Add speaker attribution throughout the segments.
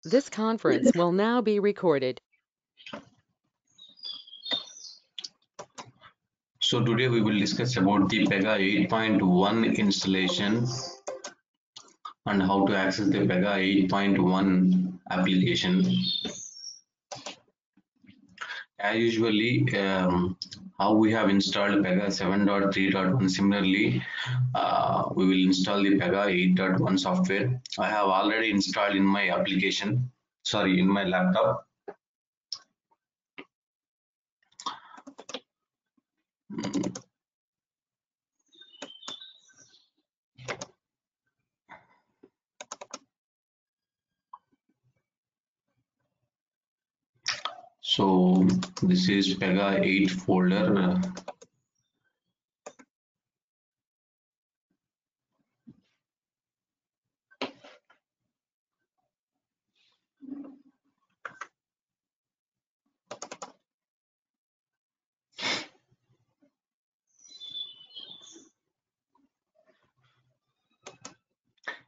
Speaker 1: This conference will now be recorded.
Speaker 2: So today we will discuss about the Pega 8.1 installation and how to access the Pega 8.1 application. As usually, how we have installed Pega 7.3.1, similarly, we will install the Pega 8.1 software. I have already installed in my application, sorry, in my laptop. So this is Pega 8 folder.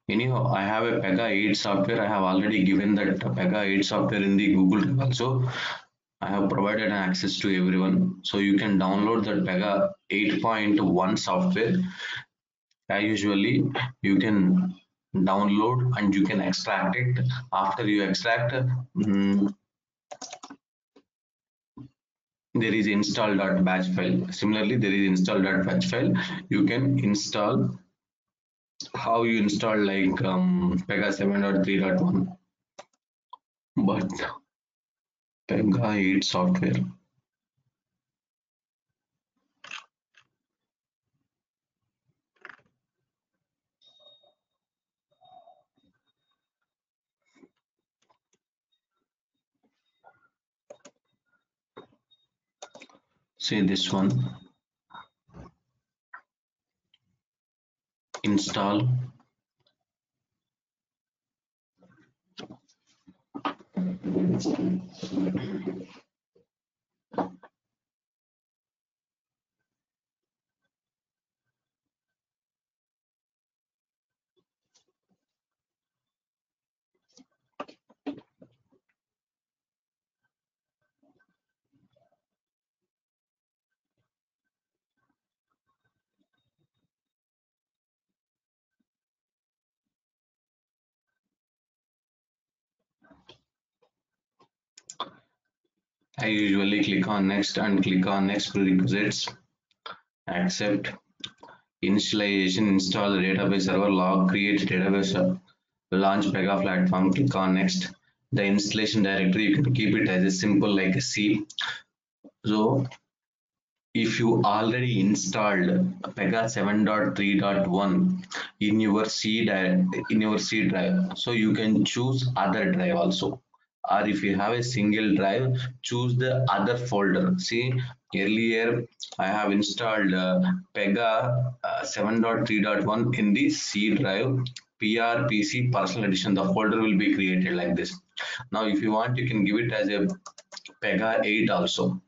Speaker 2: Anyhow, I have a Pega 8 software. I have already given that Pega 8 software in the Google Drive also. I have provided an access to everyone. So you can download that Pega 8.1 software. As usually, you can download and you can extract it. After you extract, there is install.batch file. Similarly, there is install.batch file. You can install how you install like Pega 7.3.1. But Pega 8 software. Say this one, install. I usually click on next and click on next prerequisites, accept, initialization, install the database server, log, create database, launch Pega platform, click on next. The installation directory, you can keep it as a simple like a C. So if you already installed Pega 7.3.1 in your C drive, so you can choose other drive also. Or if you have a single drive, choose the other folder. See, earlier I have installed Pega 7.3.1 in the C drive, PRPC personal edition. The folder will be created like this. Now, if you want, you can give it as a Pega 8 also.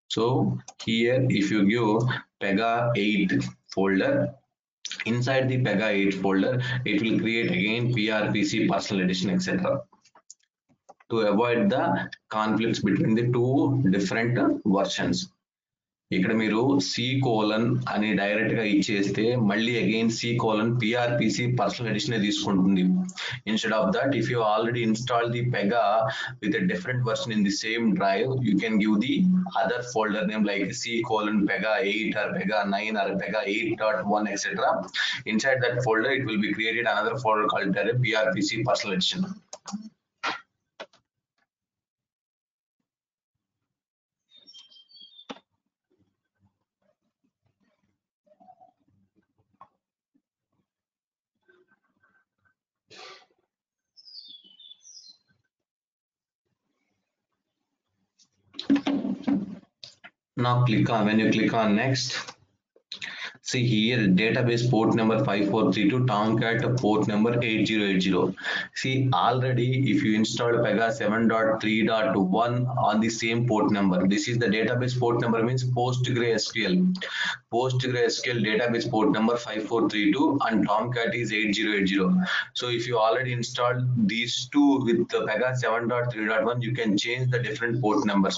Speaker 2: So here if you give Pega 8 folder, inside the Pega 8 folder, it will create again PRPC personal edition etc. to avoid the conflicts between the two different versions. ఇక్కడ మీరు C colon అని direct గా ఇచ్చేస్తే మళ్ళీ again C colon PRPC personal edition తీసుకుంటుంది. Instead of that, if you already installed the Pega with a different version in the same drive, you can give the other folder name like C colon Pega 8 or Pega 9 or Pega 8.1 etc. Inside that folder, it will be created another folder called PRPC personal edition. Now when you click on next, See here, database port number 5432, Tomcat port number 8080. See, already if you install Pega 7.3.1 on the same port number, this is the database port number means PostgreSQL. PostgreSQL database port number 5432 and Tomcat is 8080. So if you already installed these two with the Pega 7.3.1, you can change the different port numbers.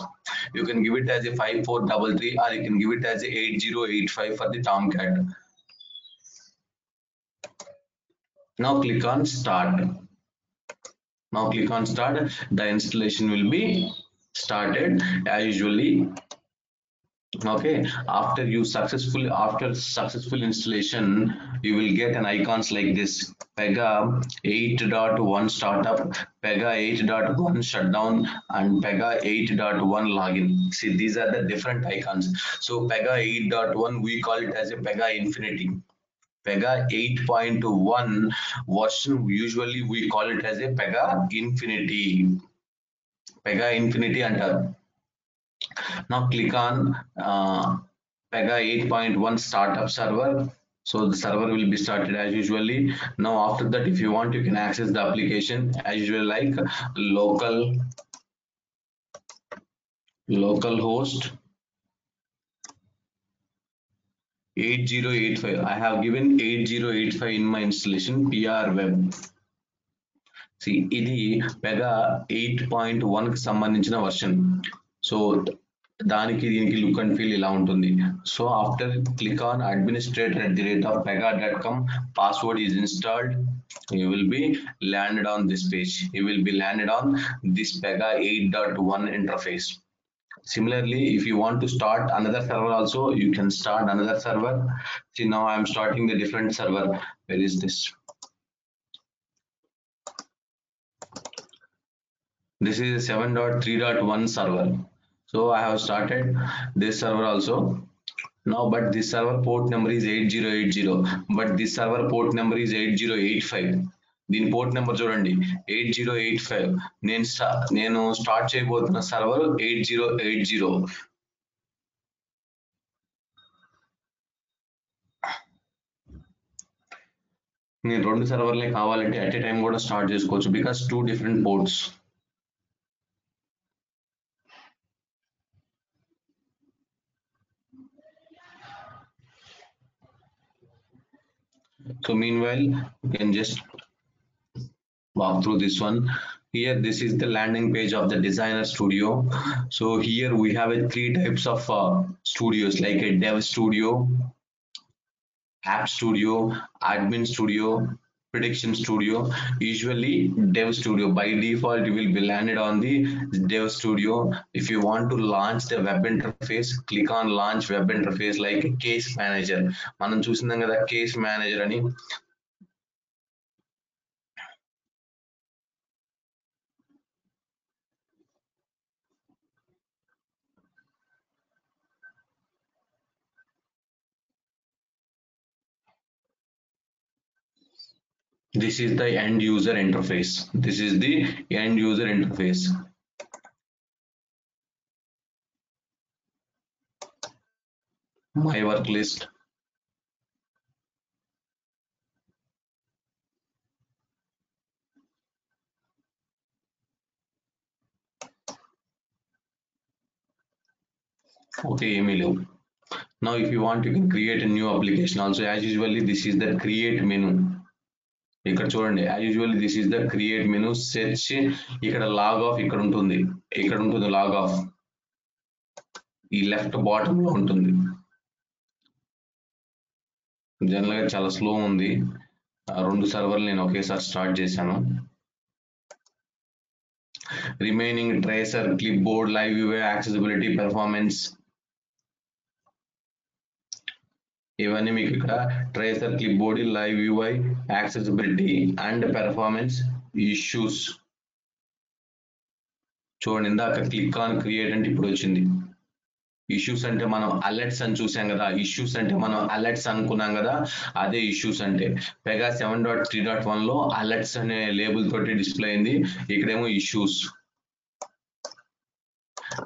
Speaker 2: You can give it as a 5433 or you can give it as a 8085 for the Tomcat. Now click on start. Now click on start. The installation will be started as usually. Okay, after successful installation, you will get an icons like this: Pega 8.1 startup, Pega 8.1 shutdown, and Pega 8.1 login. See, these are the different icons. So Pega 8.1 we call it as a Pega Infinity. Pega 8.1 version usually we call it as a Pega Infinity. Pega Infinity antaru. Now click on Pega 8.1 startup server. So the server will be started as usually. Now after that, if you want, you can access the application as usual, like localhost 8085. I have given 8085 in my installation PR web. See, ఇది Pega 8.1 కి సంబంధించిన version. So దానికి దీనికి look and feel ఇలా ఉంటుంది. So after click on administrator@pega.com, password is installed, you will be landed on this page. You will be landed on this Pega 8.1 interface. Similarly, if you want to start another server also, you can start another server. See, now I am starting the different server. Where is this? This is a 7.3.1 server. So I have started this server also. Now, but this server port number is 8080, but this server port number is 8085. దీని port number చూడండి 8085. నేను start చేయబోతున్న server 8080. నేను రెండు సర్వర్లే కావాలంటే at a time కూడా start చేసుకోవచ్చు, because 2 different ports. So meanwhile, you can just walk through this one. Here, this is the landing page of the Designer Studio. So here we have 3 types of studios, like a Dev Studio, App Studio, Admin Studio, Prediction Studio. Usually Dev Studio by default you will be landed on the Dev Studio. If you want to launch the web interface, click on launch web interface like a case manager. మనం చూసిందాం కదా case manager అని. This is the end user interface. This is the end user interface. My work list. Okay, email. Now if you want, you can create a new application also. As usually, this is the create menu. ఇక్కడ చూడండి, as usually this is the create menu. Search, ఇక్కడ log of ఇక్కడ ఉంటుంది log of ఈ left bottom లో ఉంటుంది. General గా చాలా స్లో ఉంది. 2 సర్వర్లు నేను ఒకేసారి స్టార్ట్ చేశాను. Remaining tracer, clip board, live UI, accessibility, performance, ఇవన్నీ మీకు ఇక్కడ tracer, clip board, live UI, accessibility and performance issues. చూడండి, ఇందాక క్లిక్ ఆన్ క్రియేట్ అంటే ఇప్పుడు వచ్చింది. ఇష్యూస్ అంటే మనం అలర్ట్స్ అని చూసాం కదా, ఇష్యూస్ అంటే మనం అలర్ట్స్ అనుకున్నాం కదా, అదే ఇష్యూస్ అంటే. Pega 7.3.1 లో అలర్ట్స్ అనే లేబుల్ తోటి డిస్ప్లే అయింది, ఇక్కడేమో issues.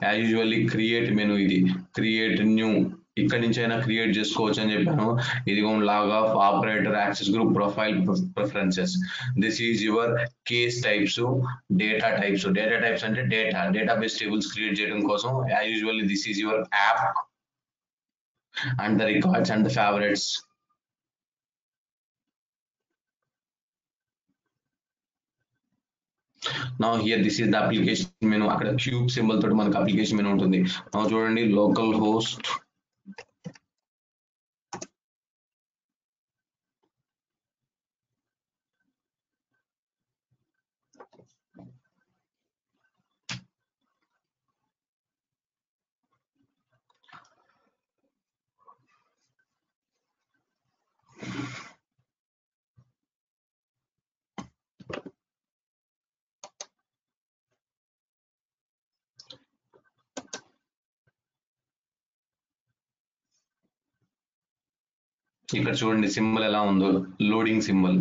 Speaker 2: As usually create menu, ఇది క్రియేట్ న్యూ ఇక్కడ నుంచి అయినా క్రియేట్ చేసుకోవచ్చు అని చెప్పాను. ఇదిగో log off operator access group profile preferences. This is your case types, data types. Data types అంటే డేటాబేస్ టేబుల్స్ క్రియేట్ చేయడం కోసం. Usually this is your app and the records and the favorites. Now here this is the application menu. అక్కడ cube symbol తోటి మనకు application menu ఉంటుంది. Now చూడండి local host ఇక్కడ చూడండి సింబల్ ఎలా ఉందో, లోడింగ్ సింబల్.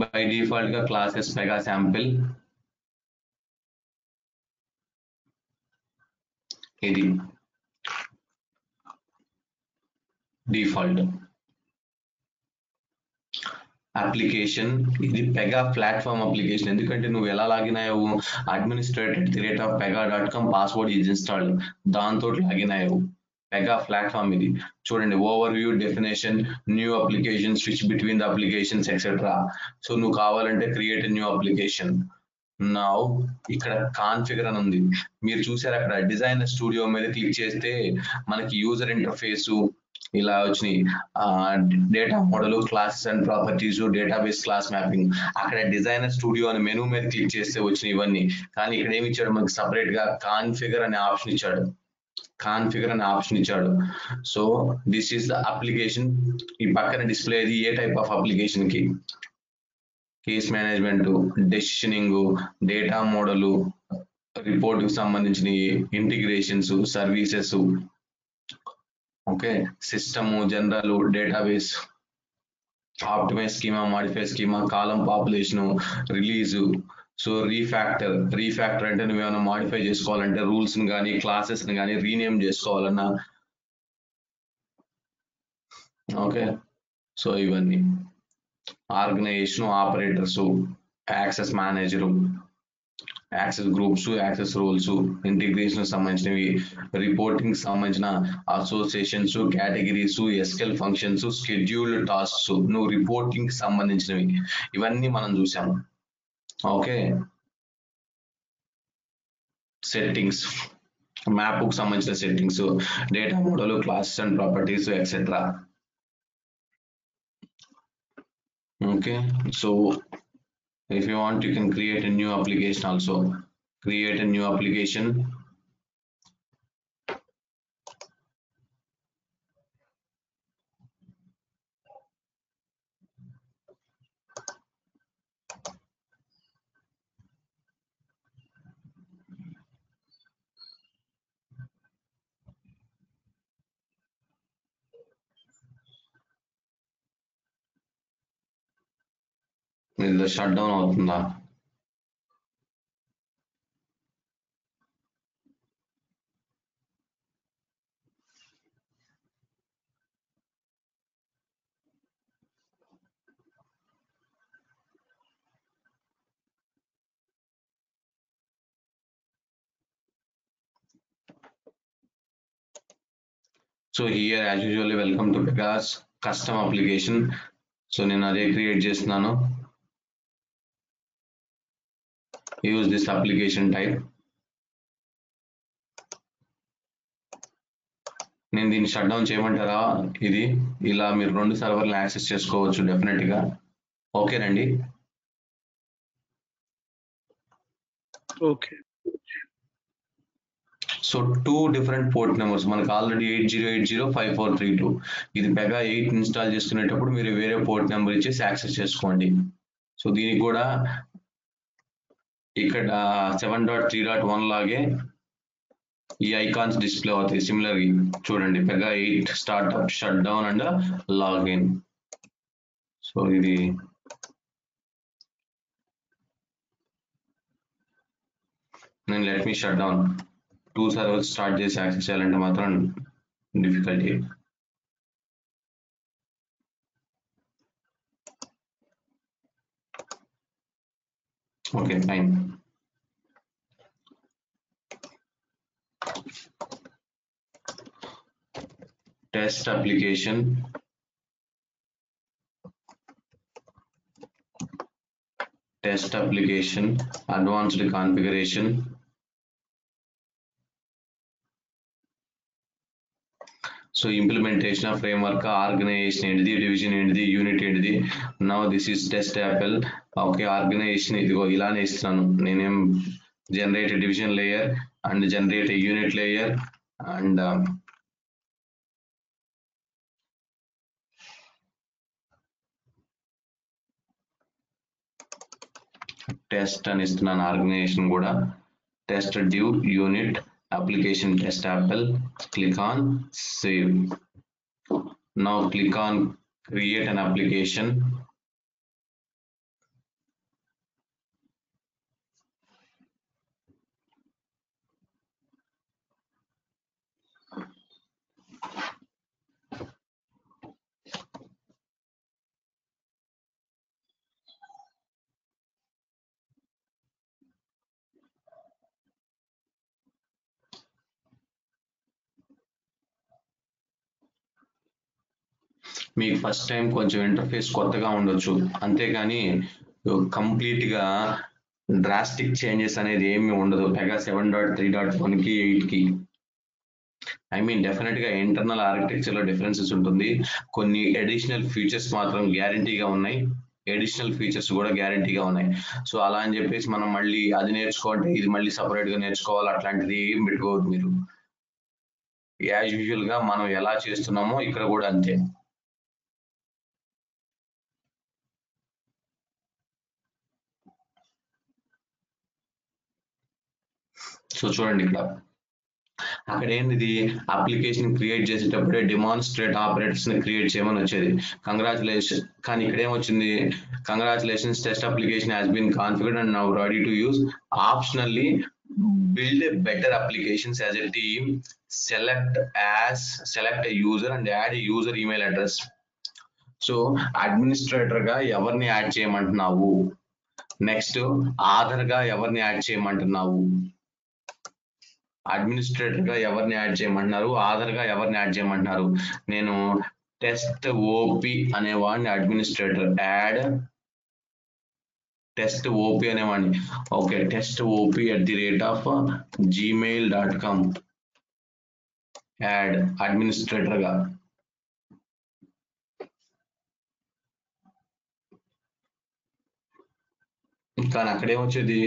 Speaker 2: బై డిఫాల్ట్ గా క్లాసెస్ మెగా శాంపిల్ ఇది డిఫాల్ట్. అప్లికేషన్ ఇది పెగా ప్లాట్ఫామ్ అప్లికేషన్. ఎందుకంటే నువ్వు ఎలా లాగిన్ అయ్యావు, administrator@pega.com పాస్వర్డ్ ఈజ్ ఇన్స్టాల్డ్, దాంతో లాగిన్ అయ్యావు. పెగా ప్లాట్ఫామ్ ఇది. చూడండి over view, definition, new application, switch between the applications etcetera. So నువ్వు కావాలంటే క్రియేట్ న్యూ అప్లికేషన్. నౌ ఇక్కడ కాన్ఫిగర్ అని ఉంది, మీరు చూసారు అక్కడ డిజైనర్ స్టూడియో మీద క్లిక్ చేస్తే మనకి యూజర్ ఇంటర్ఫేస్ ఇలా వచ్చినాయి. Data model, classes and properties, database class mapping. అక్కడ డిజైనర్ స్టూడియో అనే మెనూ మీద క్లిక్ చేస్తే వచ్చినాయి ఇవన్నీ. కానీ ఇక్కడ ఏమి ఇచ్చాడు, మనకి సపరేట్ గా కాన్ఫిగర్ అనే ఆప్షన్ ఇచ్చాడు. So this is the application. ఈ పక్కన డిస్ప్లే అది ఏ టైప్ ఆఫ్ అప్లికేషన్ కి, case management, decisioning, data model, report కి సంబంధించిన integrations, services, okay, system, general, database, optimise schema, modify schema, column population, release. So refactor అంటే నువ్వేమైనా మాడిఫై చేసుకోవాలంటే రూల్స్ ని కానీ క్లాసెస్ ని కానీ రీనేమ్ చేసుకోవాలన్నా, ఓకే. సో ఇవన్నీ organization, operators, access manager, access groups, access roles, integration సంబంధించినవి, రిపోర్టింగ్ సంబంధించిన associations, categories, SQL functions, scheduled tasks, నువ్వు రిపోర్టింగ్ సంబంధించినవి ఇవన్నీ మనం చూసాము. ఓకే, సెట్టింగ్స్, మ్యాప్ కు సంబంధించిన settings, data model, classes and properties etcetera. Okay, so if you want you can create a new application also. Create a new application. ఇది shut down అవుతుందా? So here as usually welcome to Pega's custom application. So నేను అదే create చేస్తున్నాను. Use this application type. నేను దీన్ని shut down చేయమంటారా? ఇది ఇలా మీరు 2 సర్వర్లను యాక్సెస్ చేసుకోవచ్చు డెఫినెట్ గా. ఓకేనండి.
Speaker 3: Okay.
Speaker 2: So 2 different port numbers మనకు ఆల్రెడీ 80805432. ఇది పెగా 8 ఇన్స్టాల్ చేసుకునేటప్పుడు మీరు వేరే పోర్ట్ నెంబర్ ఇచ్చేసి యాక్సెస్ చేసుకోండి. సో దీనికి కూడా ఇక్కడ 7.3.1 లాగే ఈ ఐకాన్స్ డిస్ప్లే అవుతాయి. సిమిలర్ చూడండి, Pega 8 startup, shut down and login. So ఇది then let me shut down. 2 servers start చేసి యాక్సెస్ చేయాలంటే మాత్రం difficulty. Okay fine. Test application, advanced configuration, so implementation of framework, organization ఏంటిది, division ఏంటిది, unit ఏంటిది. Now this is test apple. okay, organization ఇదిగో ఇలానే ఇస్తున్నాను నేనేం, generate a division layer and generate a unit layer and test అని ఇస్తున్నాను. Organisation కూడా test div unit application test apple, click on save. now click on create an application. మీకు first time కొంచెం interface కొత్తగా ఉండొచ్చు, అంతేగాని కంప్లీట్ గా drastic changes అనేది ఏమీ ఉండదు మెగా 7.3.1 కి 8 కి. ఐ మీన్ డెఫినెట్ గా ఇంటర్నల్ ఆర్కిటెక్చర్ లో డిఫరెన్సెస్ ఉంటుంది, కొన్ని అడిషనల్ ఫీచర్స్ మాత్రం గ్యారంటీగా ఉన్నాయి, అడిషనల్ ఫీచర్స్ కూడా గ్యారంటీగా ఉన్నాయి. సో అలా అని చెప్పేసి మనం మళ్ళీ అది నేర్చుకోవాలంటే ఇది మళ్ళీ సపరేట్ గా నేర్చుకోవాలి, అట్లాంటిది ఏం పెట్టుకోవద్దు మీరు. యాజ్ యూజువల్ గా మనం ఎలా చేస్తున్నామో ఇక్కడ కూడా అంతే. సో చూడండి ఇక్కడ అక్కడ ఏంది, అప్లికేషన్ క్రియేట్ చేసేటప్పుడే డిమాన్స్ట్రేట్ ఆపరేటర్స్ ని క్రియేట్ చేయమని వచ్చేది, కంగ్రాచులేషన్. కానీ ఇక్కడ ఏమొచ్చింది, congratulations test application has been configured and now ready to use. Optionally build a better applications as a team, select a user and add a user email address. So administrator గా ఎవరిని add చేయమంటున్నావు, next Aadhaar గా ఎవరిని add చేయమంటున్నావు, administrator గా ఎవరిని add చేయమంటున్నారు, ఆధార్ గా ఎవరిని add చేయమంటున్నారు. నేను టెస్ట్ ఓపి అనేవాడిని అడ్మినిస్ట్రేటర్, యాడ్ టెస్ట్ ఓపి అనేవాడిని. Okay, test OP @gmail.com, add administrator గా. కానీ అక్కడేమొచ్చేది,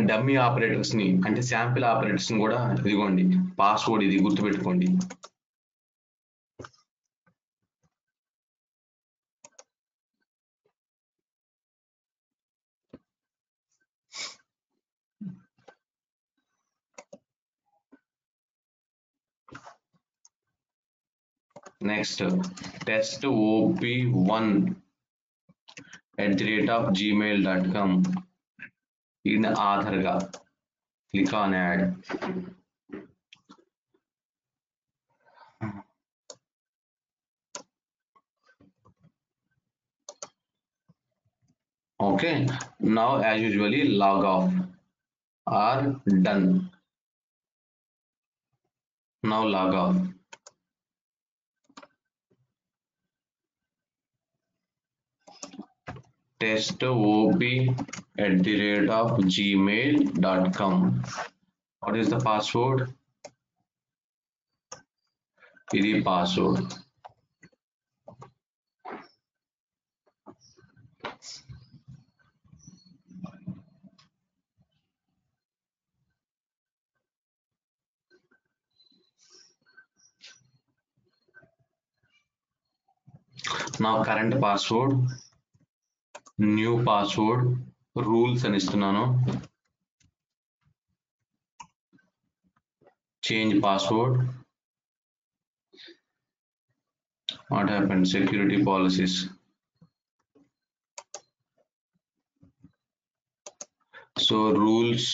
Speaker 2: డమ్మీ ఆపరేటర్స్ ని అంటే శాంపిల్ ఆపరేటర్స్ ని కూడా ఇదిగోండి, పాస్వర్డ్ ఇది గుర్తుపెట్టుకోండి. Next test op1 @gmail.com, in Aadhaar గా click on add. okay, now as usually log off or done. now log off. test op @gmail.com. what is the password? ఇది password. now current password, new password, rules అని ఇస్తున్నాను, change password. what happened, security policies. so rules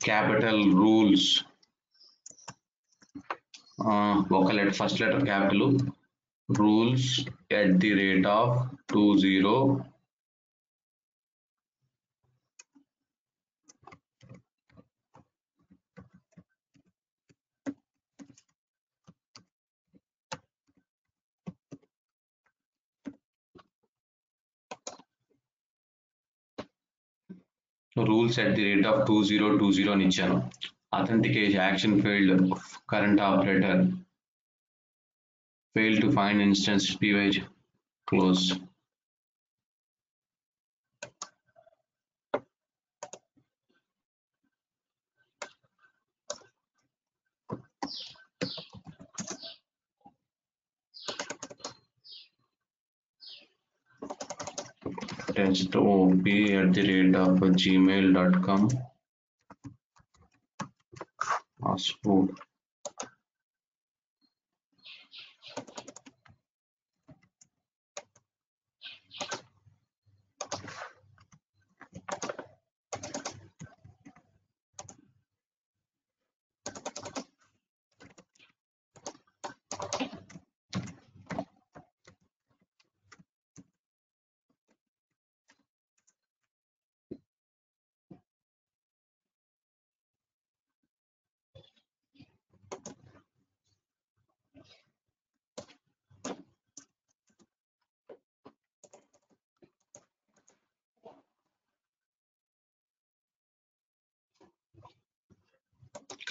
Speaker 2: capital rules ఒక letter first letter capital rules at the rate of 20 rules at the rate of 2020 అని ఇచ్చాను. authentication action failed, current operator failed to find instance py close. test op at the rate of gmail.com password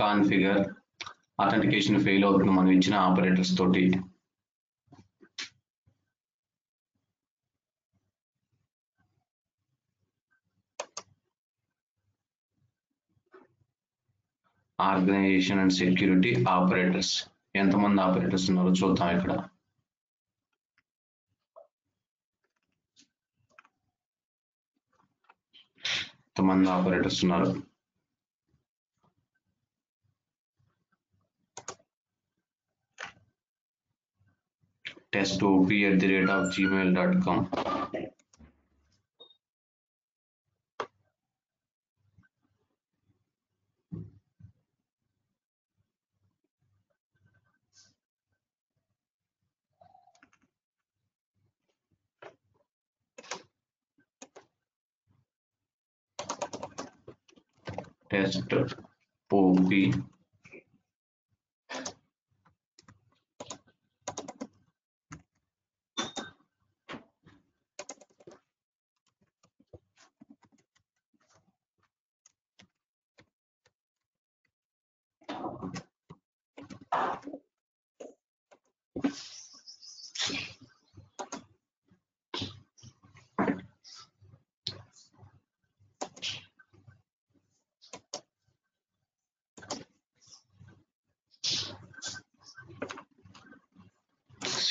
Speaker 2: configure authentication fail అవుతుంది మనం ఇచ్చిన operators తోటి. Organisation and security operators ఎంతమంది operators ఉన్నారో చూద్దాం. ఇక్కడ ఎంతమంది ఆపరేటర్స్ ఉన్నారు. test op at the rate of gmail.com test op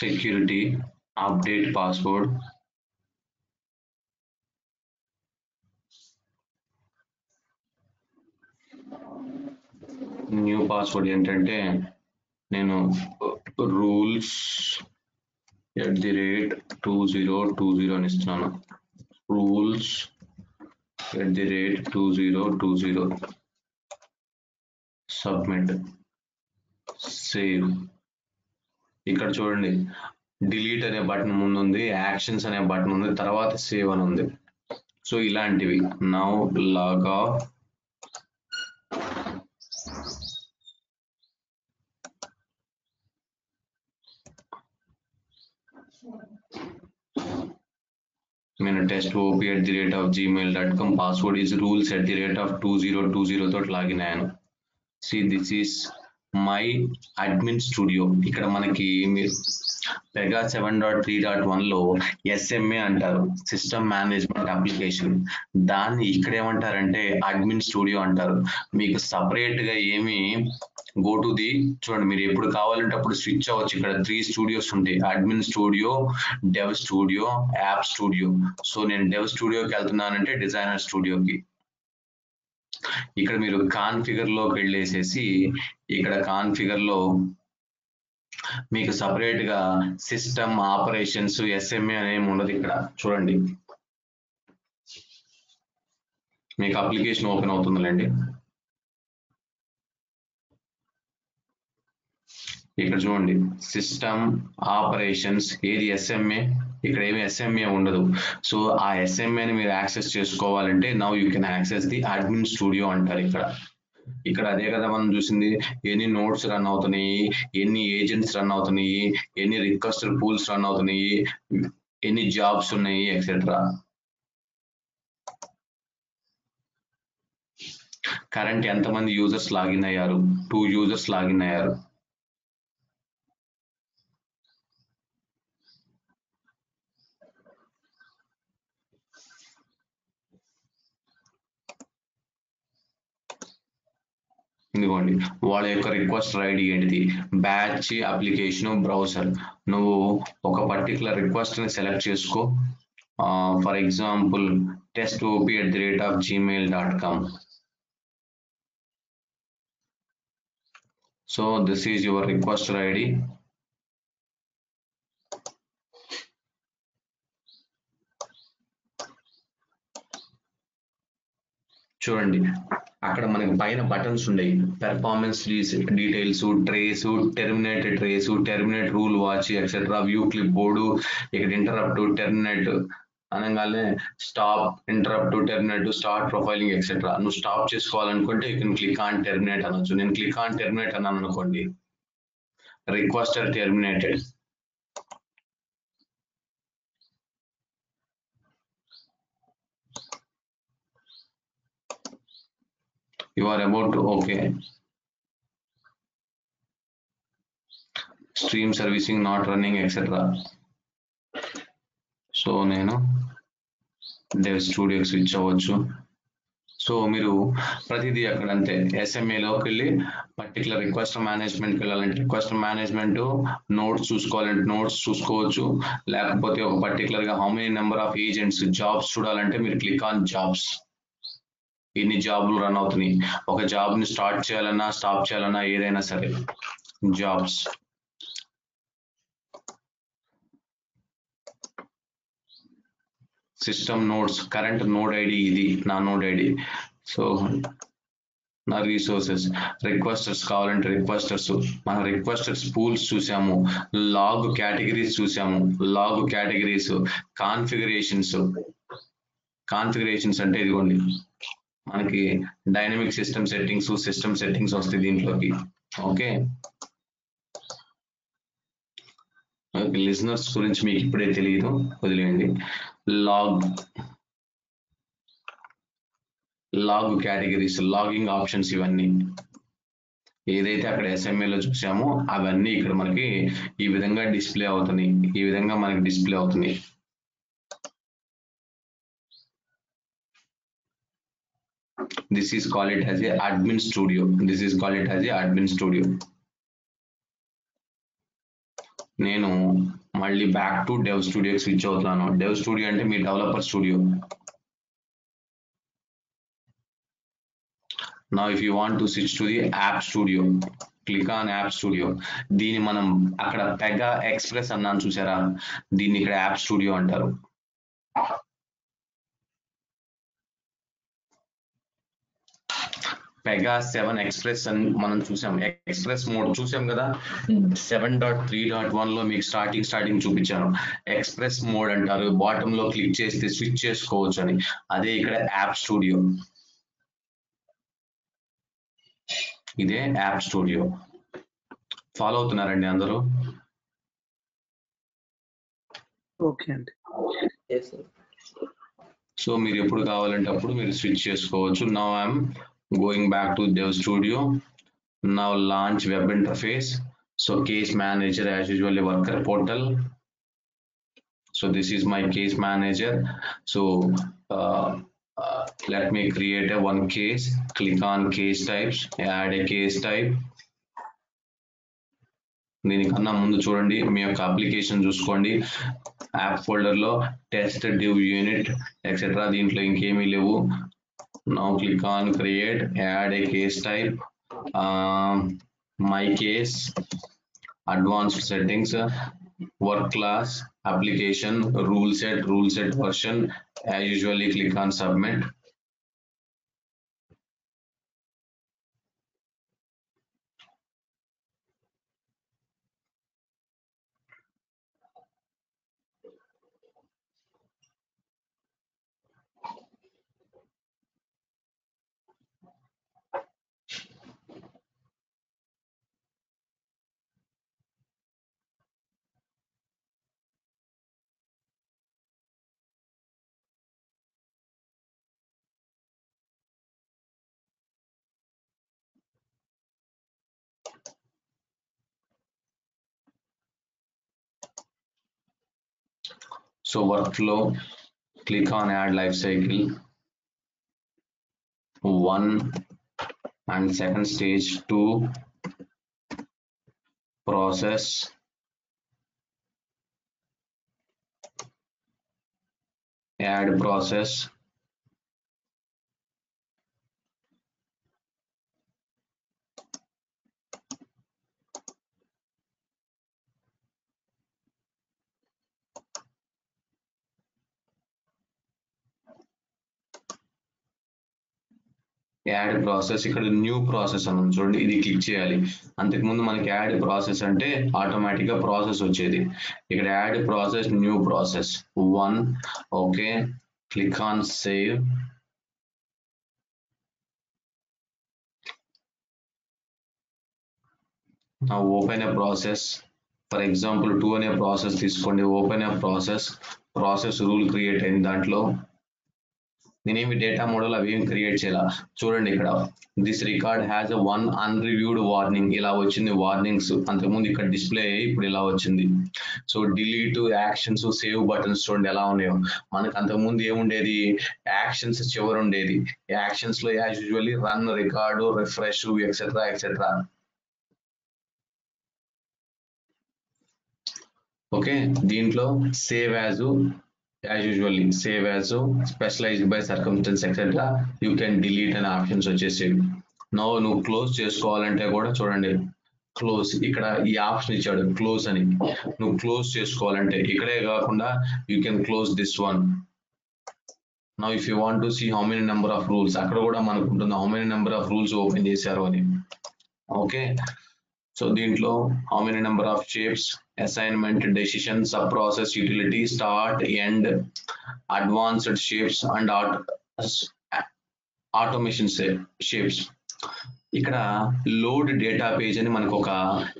Speaker 2: security update password new password ఏంటంటే నేను రూల్స్ at the rate 2020 అని ఇస్తున్నాను. Rules at the rate 2020 submit save. ఇక్కడ చూడండి డిలీట్ అనే బటన్ ముందు ఉంది, యాక్షన్స్ అనే బటన్ ఉంది, తర్వాత సేవ్ అని ఉంది. సో ఇలాంటివి. నౌ లాగ్ ఆఫ్ నేను test op at the rate of gmail.com password is rules at the rate of 2020 తోటి లాగిన్ అయ్యాను. see this is my admin studio. ఇక్కడ మనకి పెగా 7.3.1 లో SMA అంటారు, సిస్టమ్ మేనేజ్మెంట్ అప్లికేషన్. దాన్ని ఇక్కడ ఏమంటారంటే అడ్మిన్ స్టూడియో అంటారు. మీకు సపరేట్ గా ఏమి గో టు ది చూడండి, మీరు ఎప్పుడు కావాలంటే అప్పుడు స్విచ్ అవ్వచ్చు. ఇక్కడ 3 స్టూడియోస్ ఉంటాయి, admin studio, dev studio, app studio. So నేను డెవ్ స్టూడియోకి వెళ్తున్నానంటే డిజైనర్ స్టూడియోకి. ఇక్కడ మీరు కాన్ఫిగర్ లోకి వెళ్ళేసేసి ఇక్కడ కాన్ఫిగర్ లో మీకు సపరేట్ గా సిస్టమ్ ఆపరేషన్స్ SMA అనేమి ఉండదు. ఇక్కడ చూడండి మీకు అప్లికేషన్ ఓపెన్ అవుతుందిలేండి. ఇక్కడ చూడండి సిస్టమ్ ఆపరేషన్స్, ఏది ఎస్ఎంఏ, ఇక్కడ ఏమి ఎస్ఎంఏ ఉండదు. సో ఆ ఎస్ఎంఏని మీరు యాక్సెస్ చేసుకోవాలంటే now you can access the admin studio అంటారు. ఇక్కడ అదే కదా మనం చూసింది, ఎన్ని నోట్స్ రన్ అవుతున్నాయి, ఎన్ని ఏజెంట్స్ రన్ అవుతున్నాయి, ఎన్ని రిక్వెస్టర్ పూల్స్ రన్ అవుతున్నాయి, ఎన్ని జాబ్స్ ఉన్నాయి ఎక్సెట్రా. కరెంట్ ఎంతమంది యూజర్స్ లాగిన్ అయ్యారు, 2 యూజర్స్ లాగిన్ అయ్యారు. ఇదిగోండి వాళ్ళ యొక్క రిక్వెస్టర్ ఐడి ఏంటిది, బ్యాచ్ అప్లికేషన్ బ్రౌజర్. నువ్వు ఒక పర్టికులర్ రిక్వెస్ట్ ని సెలెక్ట్ చేసుకో. For example testop@gmail.com. So this is your requester ID. చూడండి అక్కడ మనకి పైన బటన్స్ ఉన్నాయి, performance details, trace, terminate trace, terminate rule watch etcetera, view clip board, ఇక్కడ ఇంటరప్ట్, టెర్మినేట్ అనగానే stop, interrupt, terminate, start profiling etcetera. నువ్వు stop చేసుకోవాలనుకుంటే you can click on terminate అనొచ్చు. నేను క్లిక్ ఆన్ టెర్మినేట్ అన్నాను అనుకోండి, requester terminated. You are about to okay. Stream servicing not running etc. So నేను dev studio switch అవ్వచ్చు. So మీరు ప్రతిదీ అక్కడ అంతే, ఎస్ఎంఏలోకి వెళ్ళి పర్టికులర్ రిక్వెస్ట్ మేనేజ్మెంట్కి వెళ్ళాలంటే రిక్వెస్ట్ మేనేజ్మెంట్, నోట్స్ చూసుకోవాలంటే నోట్స్ చూసుకోవచ్చు. లేకపోతే ఒక పర్టికులర్గా how many number of agents, jobs చూడాలంటే మీరు క్లిక్ ఆన్ జాబ్స్. ఎన్ని జాబ్లు రన్ అవుతున్నాయి, ఒక జాబ్ ని స్టార్ట్ చేయాలన్నా స్టాప్ చేయాలన్నా ఏదైనా సరే jobs. System nodes, current node ID ఇది నా నోడ్ ఐడి. సో నా రిసోర్సెస్, రిక్వెస్టర్స్ కావాలంటే రిక్వెస్టర్స్, మనం రిక్వెస్టర్స్ పూల్స్ చూసాము, లాగ్ కేటగిరీస్ చూసాము, లాగ్ కేటగిరీస్, కాన్ఫిగరేషన్స్ అంటే ఇదిగోండి మనకి డైనమిక్ సిస్టమ్ సెట్టింగ్స్ వస్తాయి దీంట్లోకి. ఓకే, లిజనర్స్ గురించి మీకు ఇప్పుడే తెలియదు, వదిలేయండి. లాగ్ కేటగిరీస్, లాగింగ్ ఆప్షన్స్, ఇవన్నీ ఏదైతే అక్కడ ఎస్ఎంఏలో చూసామో అవన్నీ ఇక్కడ మనకి ఈ విధంగా డిస్ప్లే అవుతున్నాయి, ఈ విధంగా మనకి డిస్ప్లే అవుతున్నాయి. This is call it as a admin studio. నేను మళ్ళీ బ్యాక్ టు డెవ్ స్టూడియోకి స్విచ్ అవుతున్నాను. డెవ్ స్టూడియో అంటే మీ developer studio. Now if you want to switch to the app studio, click on app studio. దీన్ని మనం అక్కడ పెగా ఎక్స్ప్రెస్ అన్నాను చూసారా, దీన్ని ఇక్కడ యాప్ స్టూడియో అంటారు. పెగా 7 ఎక్స్ప్రెస్ అని మనం చూసాం, ఎక్స్ప్రెస్ మోడ్ చూసాం కదా. 7.3.1 లో మీకు స్టార్టింగ్ చూపించాను. ఎక్స్ప్రెస్ మోడ్ అంటారు, బాటమ్ లో క్లిక్ చేస్తే స్విచ్ చేసుకోవచ్చు అని. అదే ఇక్కడ యాప్ స్టూడియో, ఇదే యాప్ స్టూడియో. ఫాలో అవుతున్నారండి అందరూ?
Speaker 3: ఓకే అండి.
Speaker 2: సో మీరు ఎప్పుడు కావాలంటే అప్పుడు మీరు స్విచ్ చేసుకోవచ్చు. Now I'm going back to Dev Studio. Now launch web interface. So case manager as usual, worker portal. So this is my case manager. So let me create a one case. Click on case types, add a case type. దీనికన్నా ముందు చూడండి మీ యొక్క application చూసుకోండి. App folder లో test, div, unit etcetera దీంట్లో ఇంకేమీ లేవు. Now click on create, add a case type, my case, advanced settings, work class, application, rule set version. As usually click on submit. So workflow, click on add lifecycle 1 and second stage 2, process, add process, add process. ఇక్కడ new process అని ఉంది చూడండి, ఇది click చేయాలి. అంతకుముందు మనకి add process అంటే automatic గా ప్రాసెస్ వచ్చేది. ఇక్కడ add process, new process 1. Okay, click on save. Now open a process. For example 2 అనే ప్రాసెస్ తీసుకోండి. ఓపెన్ ఏ ప్రాసెస్ రూల్ క్రియేట్ అయింది. దాంట్లో నేనేమి డేటా మోడల్ అవి ఏమి క్రియేట్ చేయాల. చూడండి ఇక్కడ this record has a 1 unreviewed warning, ఇలా వచ్చింది వార్నింగ్స్. అంతకుముందు ఇక్కడ డిస్ప్లే అయ్యి ఇప్పుడు ఇలా వచ్చింది. So delete, actions, save buttons చూడండి ఎలా ఉన్నాయో. మనకు అంతకుముందు ఏముండేది, యాక్షన్స్ చివరి ఉండేది. యాక్షన్స్ లో as usually run, record, refresh, etcetera etcetera. Okay, దీంట్లో save as usually save as, specialized by circumstance etcetera, you can delete అనే ఆప్షన్స్ వచ్చేసేవి. నువ్వు క్లోజ్ చేసుకోవాలంటే కూడా చూడండి, క్లోజ్ ఇక్కడ ఈ ఆప్షన్ ఇచ్చాడు క్లోజ్ అని. నువ్వు క్లోజ్ చేసుకోవాలంటే ఇక్కడే కాకుండా you can close this one. Now if you want to see how many number of rules, అక్కడ కూడా మనకు ఉంటుంది how many number of rules open చేశారు అని. ఓకే, సో దీంట్లో how many number of shapes, assignment, decision, sub process, utility, start, end, advanced shapes and automation shapes. ఇక్కడ load data page అని మనకు ఒక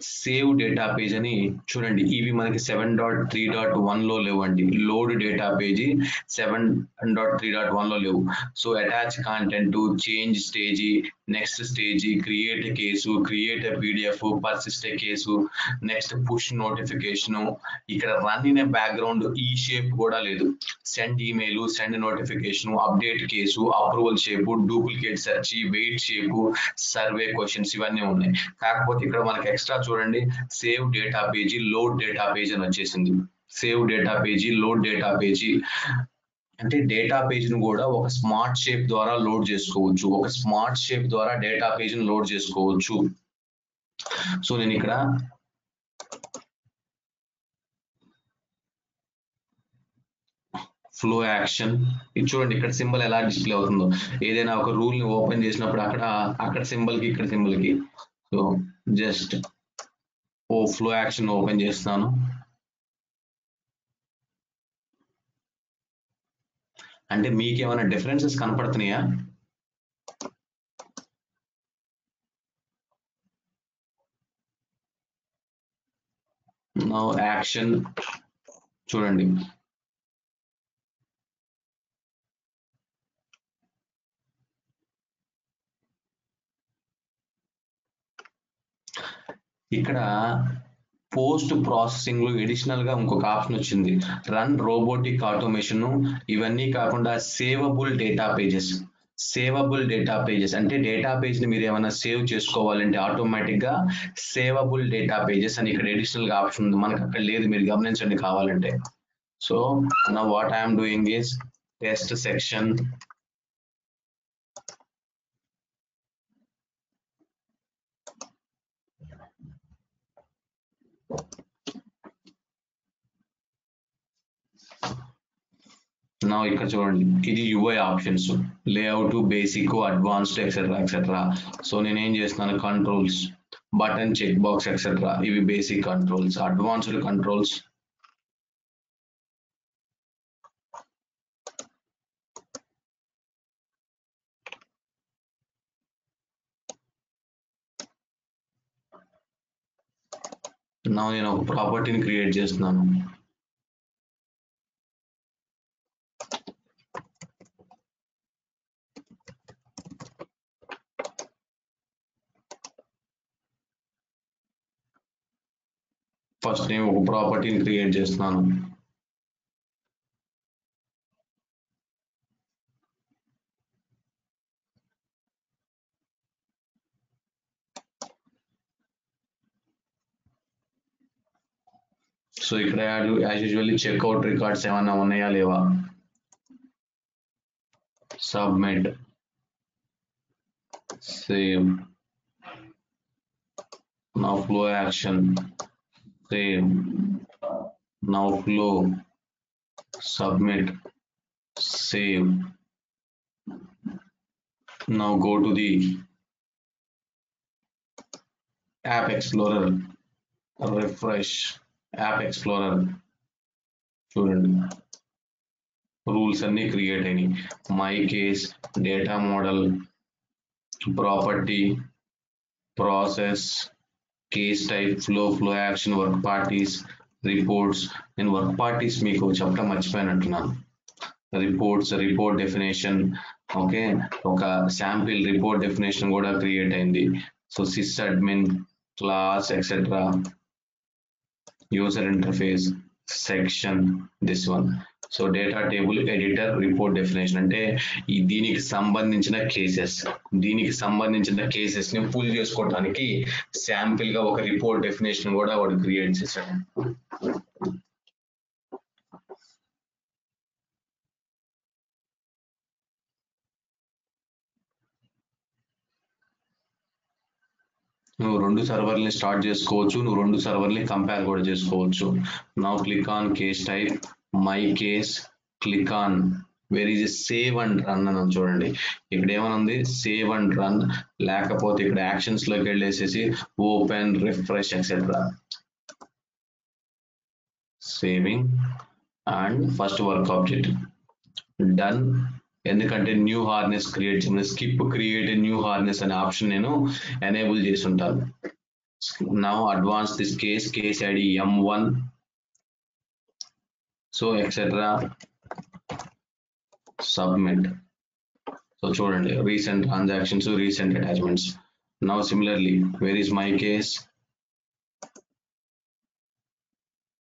Speaker 2: సేవ్ డేటా పేజ్ అని చూడండి. ఇవి మనకి 7.3.1 లో లేవండి. లోడ్ డేటా పేజీ 7.3.1 లో లేవు. So attach content, change stage, next stage, create case, create PDF, persist case, next push notification. ఇక్కడ రన్ ఇన్ బ్యాక్గ్రౌండ్ ఈ షేప్ కూడా లేదు. Send email, send notification, update case, approval shape, duplicate search, wait shape, survey questions ఇవన్నీ ఉన్నాయి. కాకపోతే ఇక్కడ మనకి extra చూడండి save data page, load data page అని వచ్చేసింది. Save data page, load data page అంటే డేటా పేజ్ ను కూడా ఒక స్మార్ట్ షేప్ ద్వారా లోడ్ చేసుకోవచ్చు. ఒక స్మార్ట్ షేప్ ద్వారా డేటా పేజ్ ను లోడ్ చేసుకోవచ్చు. సో నేను ఇక్కడ ఫ్లో యాక్షన్, ఇది చూడండి ఇక్కడ సింబల్ ఎలా డిస్ప్లే అవుతుందో. ఏదైనా ఒక రూల్ ని ఓపెన్ చేసినప్పుడు అక్కడ సింబల్ కి ఇక్కడ సింబల్ కి. So just flow action open చేస్తాను. అంటే మీకు ఏమైనా డిఫరెన్సెస్ కనపడుతున్నాయా? నౌ యాక్షన్ చూడండి, ఇక్కడ పోస్ట్ ప్రాసెసింగ్ లో ఎడిషనల్ గా ఇంకొక ఆప్షన్ వచ్చింది, రన్ రోబోటిక్ ఆటోమేషన్. ఇవన్నీ కాకుండా సేవబుల్ డేటా పేజెస్. సేవబుల్ డేటా పేజెస్ అంటే డేటా పేజ్ ని మీరు ఏమైనా సేవ్ చేసుకోవాలంటే ఆటోమేటిక్ గా సేవబుల్ డేటా పేజెస్ అని ఇక్కడ ఎడిషనల్ గా ఆప్షన్ ఉంది. మనకు అక్కడ లేదు, మీరు గమనించండి కావాలంటే. సో నా what I'm doing is test section, నా ఇక్కడ చూడండి ఇది UI options, layout, basic, advanced etcetera etcetera. So నేను ఏం చేస్తున్నాను, controls, button, check box etcetera, ఇవి బేసిక్ కంట్రోల్స్. అడ్వాన్స్డ్ కంట్రోల్స్ నా నేను ఒక ప్రాపర్టీని క్రియేట్ చేస్తున్నాను. ఫస్ట్ నేను ఒక ప్రాపర్టీని క్రియేట్ చేస్తున్నాను. సో ఇక్కడ యాజ్ యూజువల్లీ చెక్అవుట్ రికార్డ్స్ ఏమన్నా ఉన్నాయా లేవా, submit, save, now flow action, save, now flow, submit, save, now go to the app explorer, refresh app explorer, చూడండి రూల్స్ అన్ని క్రియేట్ అయినాయి. My case, data model, property, process, case type, flow action, work parties, reports. నేను work parties మీకు చెప్పడం మర్చిపోయినట్టున్నాను. Reports, report definition, okay, ఒక sample report definition కూడా create అయింది. So sys admin, class, etcetera, user interface, section, this one. So data table editor, report definition అంటే దీనికి సంబంధించిన కేసెస్ ని పుల్ చేసుకోవడానికి శాంపిల్ గా ఒక రిపోర్ట్ డెఫినేషన్ కూడా వాడు క్రియేట్ చేశాడు. నువ్వు 2 సర్వర్ని స్టార్ట్ చేసుకోవచ్చు, నువ్వు 2 సర్వర్ని కంపేర్ కూడా చేసుకోవచ్చు. Now click on case type, my case, click on where is save and run అని చూడండి. ఇక్కడ ఏమైనా ఉంది, సేవ్ అండ్ రన్, లేకపోతే ఇక్కడ యాక్షన్స్ లోకి వెళ్ళేసేసి open, refresh, etcetera. Saving and first work object done. ఎందుకంటే న్యూ హార్నెస్ క్రియేట్ చేయమని, స్కిప్ క్రియేట్ న్యూ హార్నెస్ అనే ఆప్షన్ నేను ఎనేబుల్ చేసి ఉంటాను. Now advance this case ID M1, so etcetera, submit. So చూడండి recent transactions, recent attachments. Now similarly where is my case,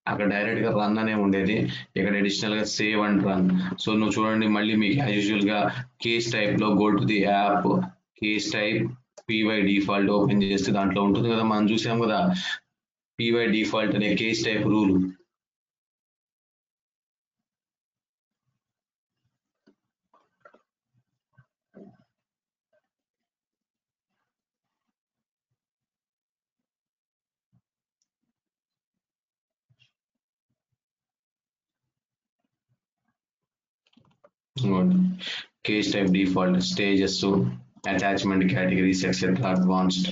Speaker 2: అక్కడ direct గా రన్ అనే ఉండేది, ఇక్కడ అడిషనల్ గా సేవ్ అండ్ రన్. సో నువ్వు చూడండి మళ్ళీ మీకు యాజ్ యూజువల్ గా కేస్ టైప్ లో go to the app, case type py default open చేస్తే దాంట్లో ఉంటుంది కదా, మనం చూసాం కదా py డిఫాల్ట్ అనే case type rule. Case type default, stages, so attachment categories, etc. Advanced.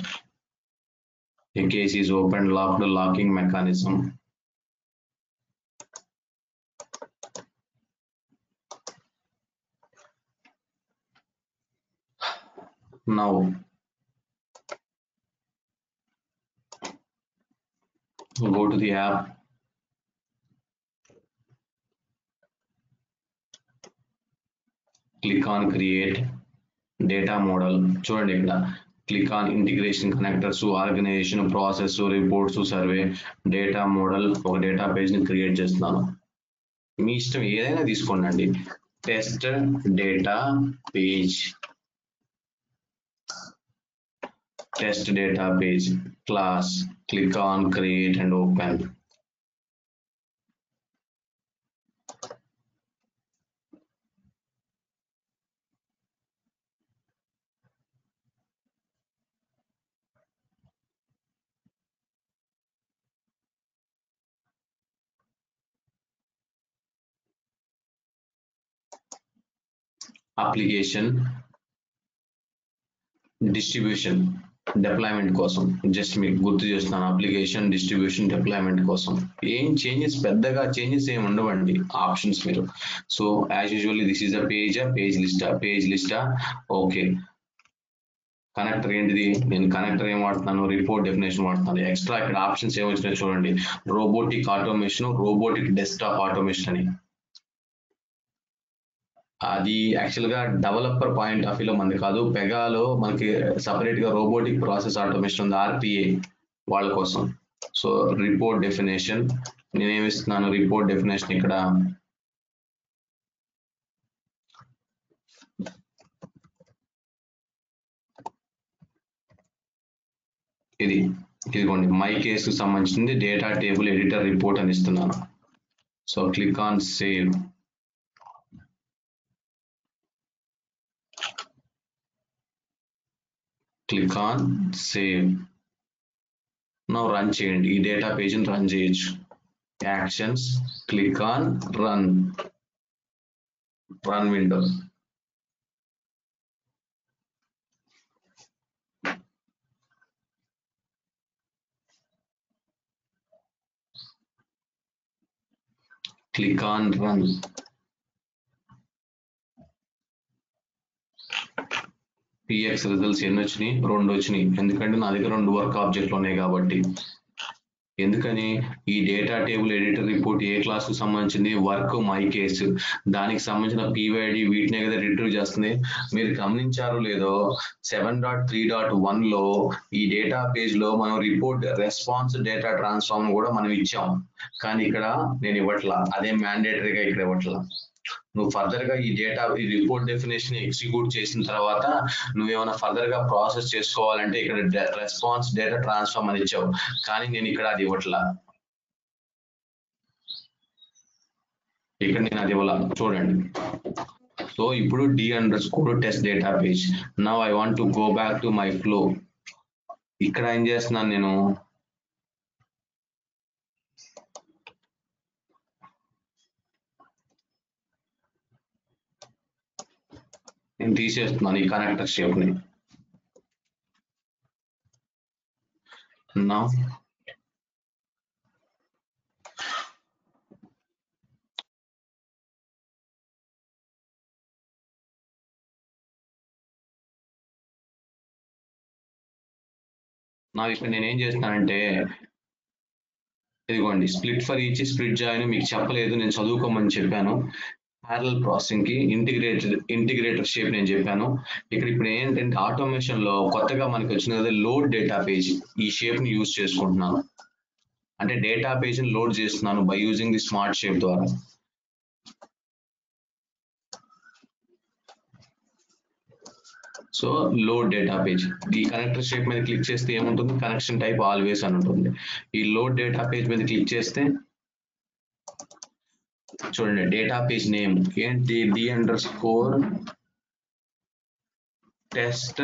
Speaker 2: A case is opened, locked, locking mechanism. Now go to the app, click on create data model. చూడండి ఇక్కడ click on integration connectors, organization, process, reports, survey, data model. ఒక data page ని create చేస్తున్నాను, మీ ఇష్టం ఏదైనా తీసుకోండి. Test data page, test data page, class, click on create and open. Application distribution deployment కోసం just మీకు గుర్తు చేస్తున్నాను. అప్లికేషన్ డిస్ట్రిబ్యూషన్ డిప్లాయ్మెంట్ కోసం ఏం చేంజెస్, పెద్దగా చేంజెస్ ఏమి ఉండవండి ఆప్షన్స్ మీరు. So as usually this is a page లిస్టా. ఓకే, కనెక్టర్ ఏంటిది, నేను కనెక్టర్ ఏం వాడుతున్నాను, రిపోర్ట్ డెఫినేషన్ వాడుతున్నాను. ఎక్స్ట్రా ఇక్కడ ఆప్షన్స్ ఏమి వచ్చినాయి చూడండి, robotic automation, robotic desktop automation అని. అది యాక్చువల్ గా డెవలపర్ పాయింట్ ఆఫ్ వ్యూలో మనది కాదు, పెగాలో మనకి సపరేట్ గా రోబోటిక్ ప్రాసెస్ ఆటోమేషన్ ఉంది, RPA వాళ్ళ కోసం. సో రిపోర్ట్ డెఫినేషన్ నేనేమి ఇస్తున్నాను, రిపోర్ట్ డెఫినేషన్ ఇక్కడ ఇది ఇదిగోండి మై కేసు సంబంధించింది డేటా టేబుల్ ఎడిటర్ రిపోర్ట్ అని ఇస్తున్నాను. So click on save. Click on save. Now run చేయండి. ఈ డేటా పేజ్ని రన్ చేయొచ్చు. Actions, click on run window. Click on run. PX results ఎన్ని వచ్చినాయి? 2 వచ్చినాయి. ఎందుకంటే నా దగ్గర 2 వర్క్ ఆబ్జెక్ట్లు ఉన్నాయి కాబట్టి. ఎందుకని? ఈ డేటా టేబుల్ ఎడిటర్ రిపోర్ట్ ఏ క్లాస్ కు సంబంధించింది? Work my case. దానికి సంబంధించిన PYD వీటినే కదా రిట్రీవ్ చేస్తుంది. మీరు గమనించారో లేదో 7.3.1 లో ఈ డేటా పేజ్ లో మనం రిపోర్ట్ రెస్పాన్స్ డేటా ట్రాన్స్ఫార్మ్ కూడా మనం ఇచ్చాం. కానీ ఇక్కడ నేను ఇవ్వట్లా. అదే మ్యాండేటరీగా ఇక్కడ ఇవ్వట్లా. నువ్వు ఫర్దర్ గా ఈ డేటా ఈ రిపోర్ట్ డెఫినేషన్ ఎగ్జిక్యూట్ చేసిన తర్వాత నువ్వేమైనా ఫర్దర్ గా ప్రాసెస్ చేసుకోవాలంటే ఇక్కడ రెస్పాన్స్ డేటా ట్రాన్స్ఫార్మ్ అని ఇచ్చావు. కానీ నేను ఇక్కడ అది ఇవ్వట్లా. ఇక్కడ నేను అది ఇవ్వాల. చూడండి. సో ఇప్పుడు d_test data page. Now I want to go back to my flow. ఇక్కడ ఏం చేస్తున్నాను నేను? తీసేస్తున్నాను ఈ కనెక్టర్ షేప్ ని. Now ఇక్కడ నేను ఏం చేస్తున్నానంటే ఇదిగోండి split for each, split join మీకు చెప్పలేదు, నేను చదువుకోమని చెప్పాను. ప్యారలల్ ప్రాసెసింగ్ కి ఇంటిగ్రేటర్ షేప్ నేను చెప్పాను. ఇక్కడ ఇప్పుడు ఏంటంటే ఆటోమేషన్ లో కొత్తగా మనకి వచ్చిన కదా లోడ్ డేటా పేజ్. ఈ షేప్ ని యూజ్ చేసుకుంటున్నాను. అంటే డేటా పేజ్ ని లోడ్ చేస్తున్నాను by using the smart shape ద్వారా. So load data page. ఈ కనెక్టర్ షేప్ మీద క్లిక్ చేస్తే ఏముంటుంది? కనెక్షన్ టైప్ ఆల్వేస్ అని ఉంటుంది. ఈ లోడ్ డేటా పేజ్ మీద క్లిక్ చేస్తే చూడండి డేటా పేజ్ నేమ్ ఏంటి? d_test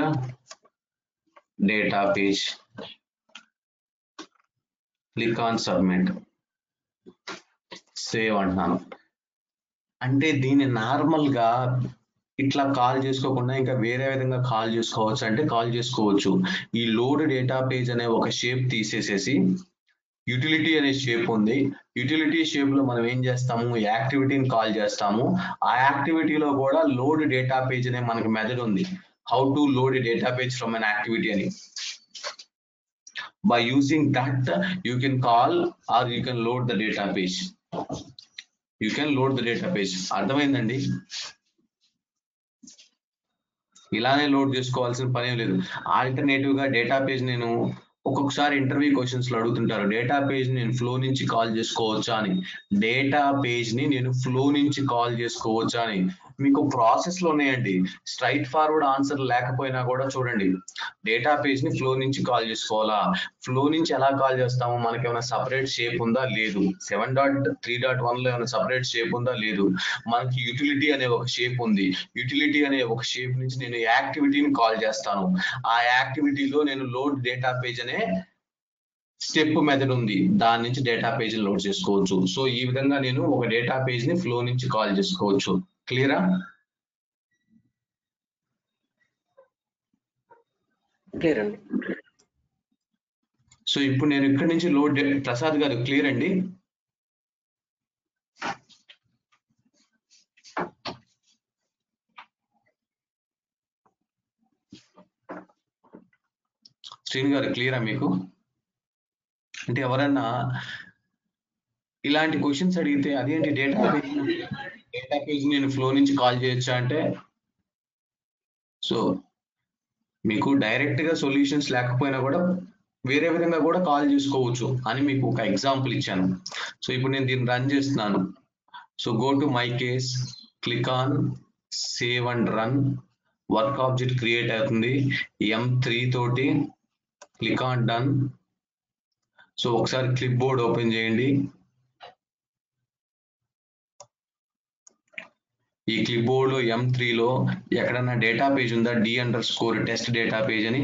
Speaker 2: data page. Click on submit. Save అంటున్నాను. అంటే దీన్ని నార్మల్ గా ఇట్లా కాల్ చేసుకోకుండా ఇంకా వేరే విధంగా కాల్ చేసుకోవచ్చు అంటే కాల్ చేసుకోవచ్చు. ఈ లోడ్ డేటా పేజ్ అనే ఒక షేప్ తీసేసేసి యూటిలిటీ అనే షేప్ ఉంది. యూటిలిటీ షేప్ లో మనం ఏం చేస్తాము? యాక్టివిటీని కాల్ చేస్తాము. ఆ యాక్టివిటీలో కూడా లోడ్ డేటా పేజ్ అనే మనకి మెథడ్ ఉంది. How to load data page from an activity అని. By using that you can call or you can load the data page. You can load the data page. అర్థమైందండి? ఇలానే load చేసుకోవాల్సిన పని లేదు. Alternative గా డేటా పేజ్ నేను ఒక్కొక్కసారి interview questions లో అడుగుతుంటారు డేటా పేజ్ నేను ఫ్లో నుంచి కాల్ చేసుకోవచ్చా అని. డేటా పేజ్ ని నేను ఫ్లో నుంచి కాల్ చేసుకోవచ్చా అని మీకు ప్రాసెస్ లో ఉన్నాయండి. స్ట్రైట్ ఫార్వర్డ్ ఆన్సర్ లేకపోయినా కూడా చూడండి డేటా పేజ్ ని ఫ్లో నుంచి కాల్ చేసుకోవాలా? ఫ్లో నుంచి ఎలా కాల్ చేస్తాము? మనకి ఏమైనా సపరేట్ షేప్ ఉందా? లేదు. 7.3.1 లో ఏమైనా సపరేట్ షేప్ ఉందా? లేదు. మనకి యూటిలిటీ అనే ఒక షేప్ ఉంది. యూటిలిటీ అనే ఒక షేప్ నుంచి నేను యాక్టివిటీని కాల్ చేస్తాను. ఆ యాక్టివిటీలో నేను లోడ్ డేటా పేజ్ అనే స్టెప్ మెథడ్ ఉంది. దాని నుంచి డేటా పేజ్ లోడ్ చేసుకోవచ్చు. సో ఈ విధంగా నేను ఒక డేటా పేజ్ ని ఫ్లో నుంచి కాల్ చేసుకోవచ్చు. క్లియరా?
Speaker 3: క్లియర్ అండి.
Speaker 2: సో ఇప్పుడు నేను ఇక్కడ నుంచి లోడ్ ప్రసాద్ గారు క్లియర్ అండి? శ్రీను గారు క్లియరా మీకు? అంటే ఎవరన్నా ఇలాంటి క్వశ్చన్స్ అడిగితే అదేంటి డేటా పేజ్ నేను ఫ్లో నుంచి కాల్ చేయొచ్చా అంటే సో మీకు డైరెక్ట్ గా సొల్యూషన్స్ లేకపోయినా కూడా వేరే విధంగా కూడా కాల్ చేసుకోవచ్చు అని మీకు ఒక ఎగ్జాంపుల్ ఇచ్చాను. సో ఇప్పుడు నేను దీన్ని రన్ చేస్తున్నాను. So go to my case, click on save and run. Work object create అవుతుంది M3 తోటి. Click on done. సో ఒకసారి క్లిప్ బోర్డ్ ఓపెన్ చేయండి. ఈ క్లిప్ బోర్డ్ లో M3లో ఎక్కడన్నా డేటా పేజ్ ఉందా? d_test డేటా పేజ్ అని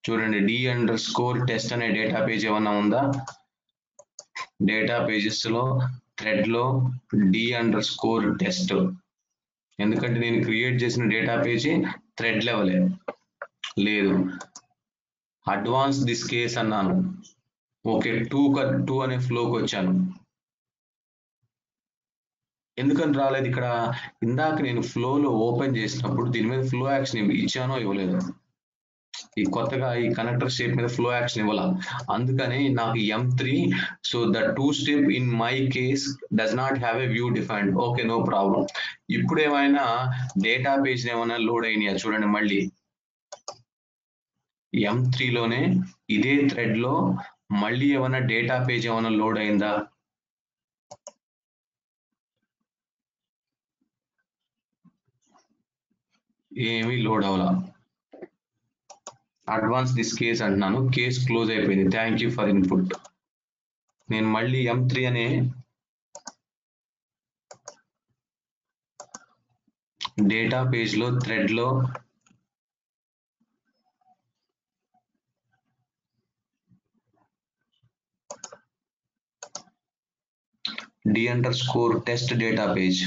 Speaker 2: చూడండి. d_test అనే డేటా పేజ్ ఏమన్నా ఉందా? డేటా పేజెస్ లో థ్రెడ్ లో d_test, ఎందుకంటే నేను క్రియేట్ చేసిన డేటా పేజీ థ్రెడ్ లెవెలే. లేదు, అడ్వాన్స్ దిస్ కేస్ అన్నాను. ఓకే, 2 అనే ఫ్లోకి వచ్చాను. ఎందుకని రాలేదు ఇక్కడ? ఇందాక నేను ఫ్లోలో ఓపెన్ చేసినప్పుడు దీని మీద ఫ్లో యాక్షన్ ఇచ్చానో ఇవ్వలేదు. ఈ కొత్తగా ఈ కనెక్టర్ షేప్ మీద ఫ్లో యాక్షన్ ఇవ్వాల. అందుకని నాకు M3, so the 2 step in my case does not have a view defined. Okay, no problem. ఇప్పుడు ఏమైనా డేటా పేజ్ ఏమైనా లోడ్ అయినాయా చూడండి. మళ్ళీ M3లోనే ఇదే థ్రెడ్ లో మళ్ళీ ఏమైనా డేటా పేజ్ ఏమైనా లోడ్ అయిందా? ఏమీ లోడ్ అవ్వాల. అడ్వాన్స్ దిస్ కేస్ అంటున్నాను, కేస్ క్లోజ్ అయిపోయింది. Thank you for input. నేను మళ్ళీ M3 అనే డేటా పేజ్ లో థ్రెడ్ లో d_test డేటా పేజ్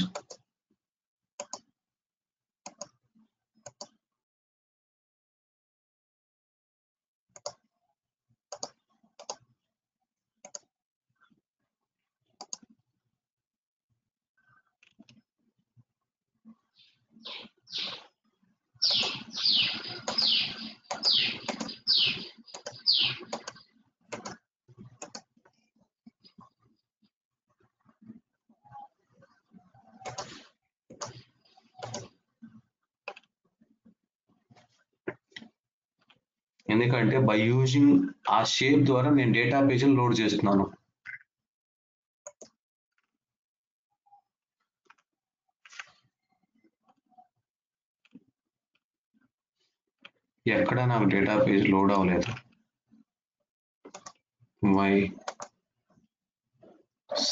Speaker 2: ఎందుకంటే బై యూజింగ్ ఆ షేప్ ద్వారా నేను డేటా పేజ్ లోడ్ చేస్తున్నాను. ఎక్కడ నాకు డేటా పేజ్ లోడ్ అవ్వలేదు. Why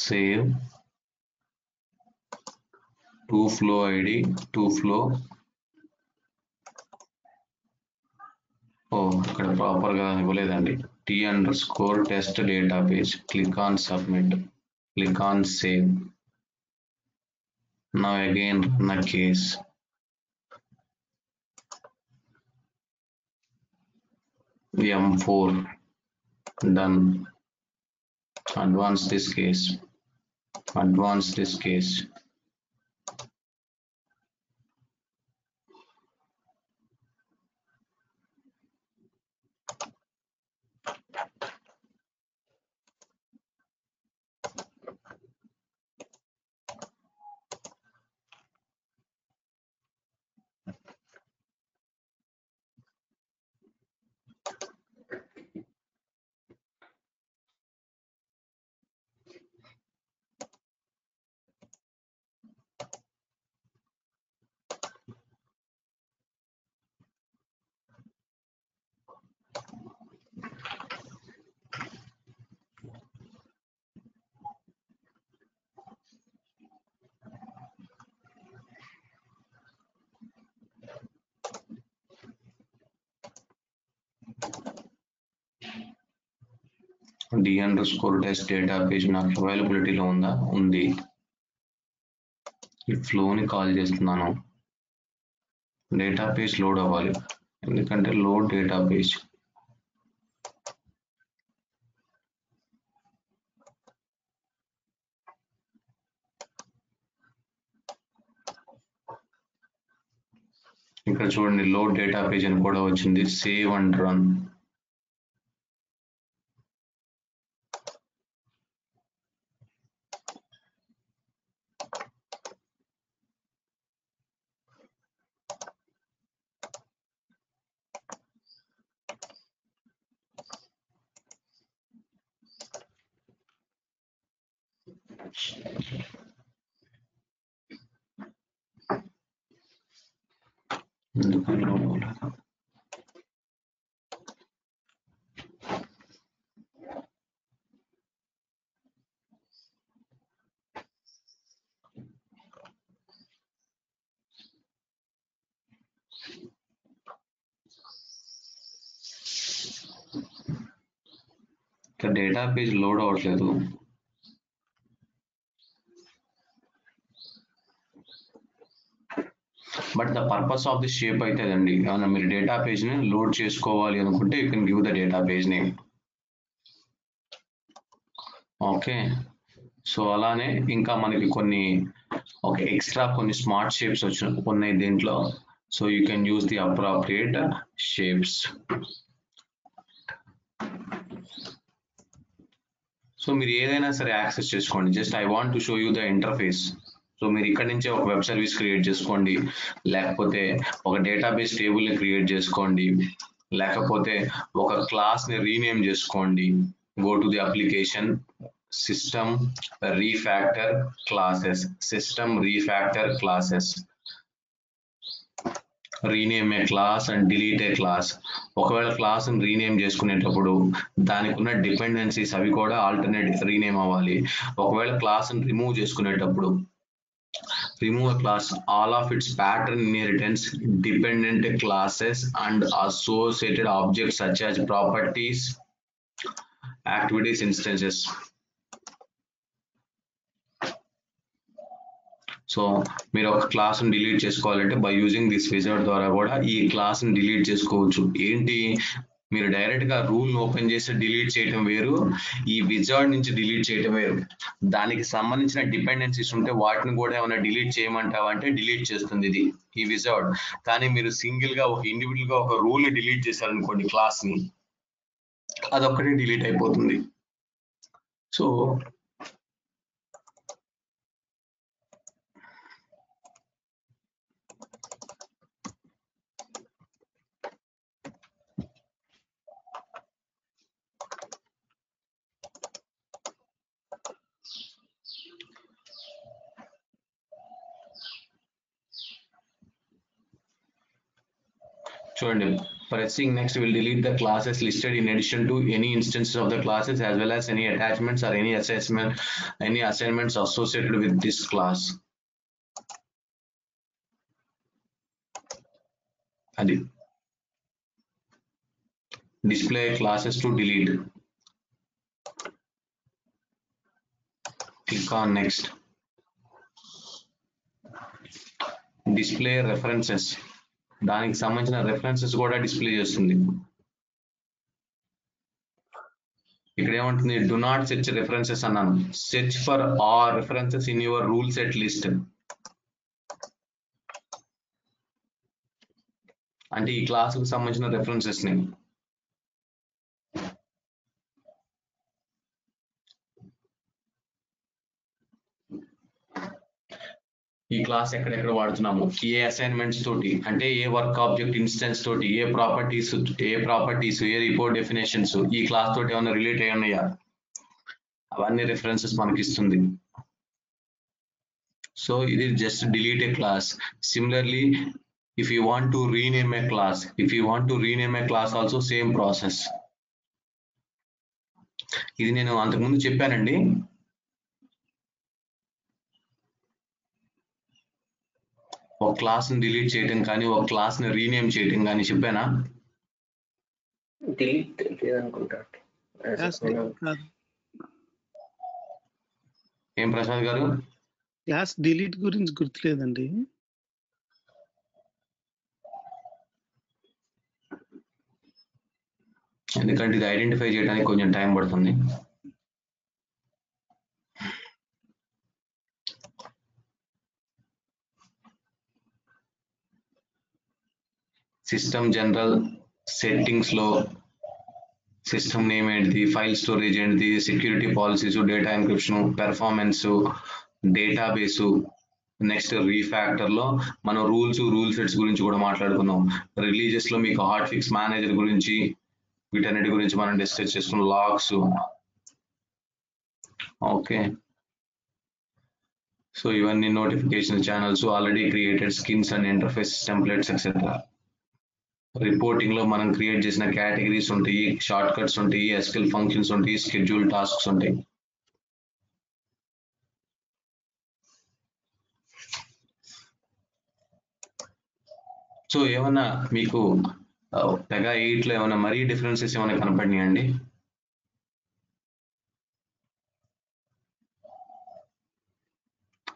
Speaker 2: save to flow ID to flow. ఇక్కడ ప్రాపర్ గా ఇవ్వలేదండి. d_test data page. Click on submit, click on save. Now again run a case. M4 done. Advance this case. Advance this case. d_test data page నాకు అవైలబిలిటీలో ఉందా? ఉంది. ఈ ఫ్లోని call చేస్తున్నాను. Data page load అవ్వాలి, ఎందుకంటే లోడ్ డేటా పేజ్. ఇక్కడ చూడండి, లోడ్ డేటా పేజ్ అని కూడా వచ్చింది. Save and run. ఎందుకని లోడ్ అవ్వలేదు? డేటా పేజ్ లోడ్ అవ్వట్లేదు. But the purpose of the shape అయితే అదండి. ఏమన్నా మీరు డేటా పేజ్ని లోడ్ చేసుకోవాలి అనుకుంటే you can give the data page name. Okay, so అలానే ఇంకా మనకి కొన్ని ఎక్స్ట్రా కొన్ని స్మార్ట్ షేప్స్ ఉన్నాయి దీంట్లో. So you can use the appropriate shapes. So మీరు ఏదైనా సరే యాక్సెస్ చేసుకోండి. Just I want to show you the interface. So మీరు ఇక్కడ నుంచే ఒక వెబ్ సర్వీస్ క్రియేట్ చేసుకోండి, లేకపోతే ఒక డేటాబేస్ టేబుల్ని క్రియేట్ చేసుకోండి, లేకపోతే ఒక క్లాస్ని రీనేమ్ చేసుకోండి. Go to the application, system refactor classes, system refactor classes, rename a class and delete a class. ఒకవేళ క్లాస్ రీనేమ్ చేసుకునేటప్పుడు దానికి ఉన్న డిపెండెన్సీస్ అవి కూడా ఆల్టర్నేట్ రీనేమ్ అవ్వాలి. ఒకవేళ క్లాస్ రిమూవ్ చేసుకునేటప్పుడు remove a class, all of its pattern inheritance, dependent classes and associated objects such as properties, activities, instances. So మీరు ఒక క్లాస్ని డిలీట్ చేసుకోవాలంటే బై యూజింగ్ దిస్ విజార్డ్ ద్వారా కూడా ఈ క్లాస్ని డిలీట్ చేసుకోవచ్చు. ఏంటి, మీరు డైరెక్ట్ గా రూల్ ఓపెన్ చేసి డిలీట్ చేయటం వేరు, ఈ విజార్డ్ నుంచి డిలీట్ చేయటం వేరు. దానికి సంబంధించిన డిపెండెన్సీస్ ఉంటే వాటిని కూడా ఏమైనా డిలీట్ చేయమంటావా అంటే డిలీట్ చేస్తుంది ఇది ఈ విజార్డ్. కానీ మీరు సింగిల్ గా ఒక ఇండివిజువల్ గా ఒక రూల్ ని డిలీట్ చేశారనుకోండి, క్లాస్ ని, అదొక్కటే డిలీట్ అయిపోతుంది. సో చూడండి, pressing next will delete the classes listed in addition to any instances of the classes as well as any attachments or any assignments associated with this class. అది display classes to delete. Click on next. Display references, దానికి సంబంధించిన references కూడా display చేస్తుంది. ఇక్కడ ఏమంటుంది, do not search references అన్నాను, search for all references in your rule set list. అంటే ఈ క్లాస్ కు సంబంధించిన రెఫరెన్సెస్ ని ఈ క్లాస్ ఎక్కడెక్కడ వాడుతున్నాము, ఏ అసైన్మెంట్స్ తోటి, అంటే ఏ వర్క్ ఆబ్జెక్ట్ ఇన్స్టెన్స్ తోటి, ఏ ప్రాపర్టీస్, ఏ రిపోర్ట్ డెఫినేషన్స్ ఈ క్లాస్ తోటి ఏమైనా రిలేట్ అయి ఉన్నాయా, అవన్నీ రెఫరెన్సెస్ మనకి ఇస్తుంది. సో ఇది just delete a class. Similarly if you want to rename a class also same process. ఇది నేను అంతకుముందు చెప్పానండి. ఒక క్లాస్ ని డిలీట్ చేయటం కానీ ఒక క్లాస్ ని రీనేమ్ చేయటం కానీ చెప్పానా?
Speaker 4: డిలీట్ లేదనుకుంటా.
Speaker 2: ఏం ప్రసాద్ గారు?
Speaker 3: క్లాస్ డిలీట్ గురించి గుర్తులేదండి.
Speaker 2: ఎందుకంటే ఇది ఐడెంటిఫై చేయడానికి కొంచెం టైం పడుతుంది. సిస్టమ్ జనరల్ సెట్టింగ్స్ లో సిస్టమ్ నేమ్ ఏంటిది, ఫైల్ స్టోరేజ్ ఏంటిది, security policies, data encryption, performance, database, next refactor లో మనం రూల్ సెట్స్ గురించి కూడా మాట్లాడుకున్నాం. రిలీజెస్ లో మీకు హాట్ ఫిక్స్ మేనేజర్ గురించి, వీటన్నిటి గురించి మనం డిస్కస్ చేసుకున్నాం. లాగ్స్. ఓకే, సో ఇవన్నీ notification channels, already created skins and interface templates etcetera. Reporting లో మనం క్రియేట్ చేసిన కేటగిరీస్ ఉంటాయి, షార్ట్ కట్స్ ఉంటాయి, ఎస్క్యూఎల్ ఫంక్షన్స్ ఉంటాయి, షెడ్యూల్ టాస్క్స్ ఉంటాయి. సో ఏమన్నా మీకు పెగా 8 లో ఏమైనా మరీ డిఫరెన్సెస్ ఏమైనా కనపడినాయండి?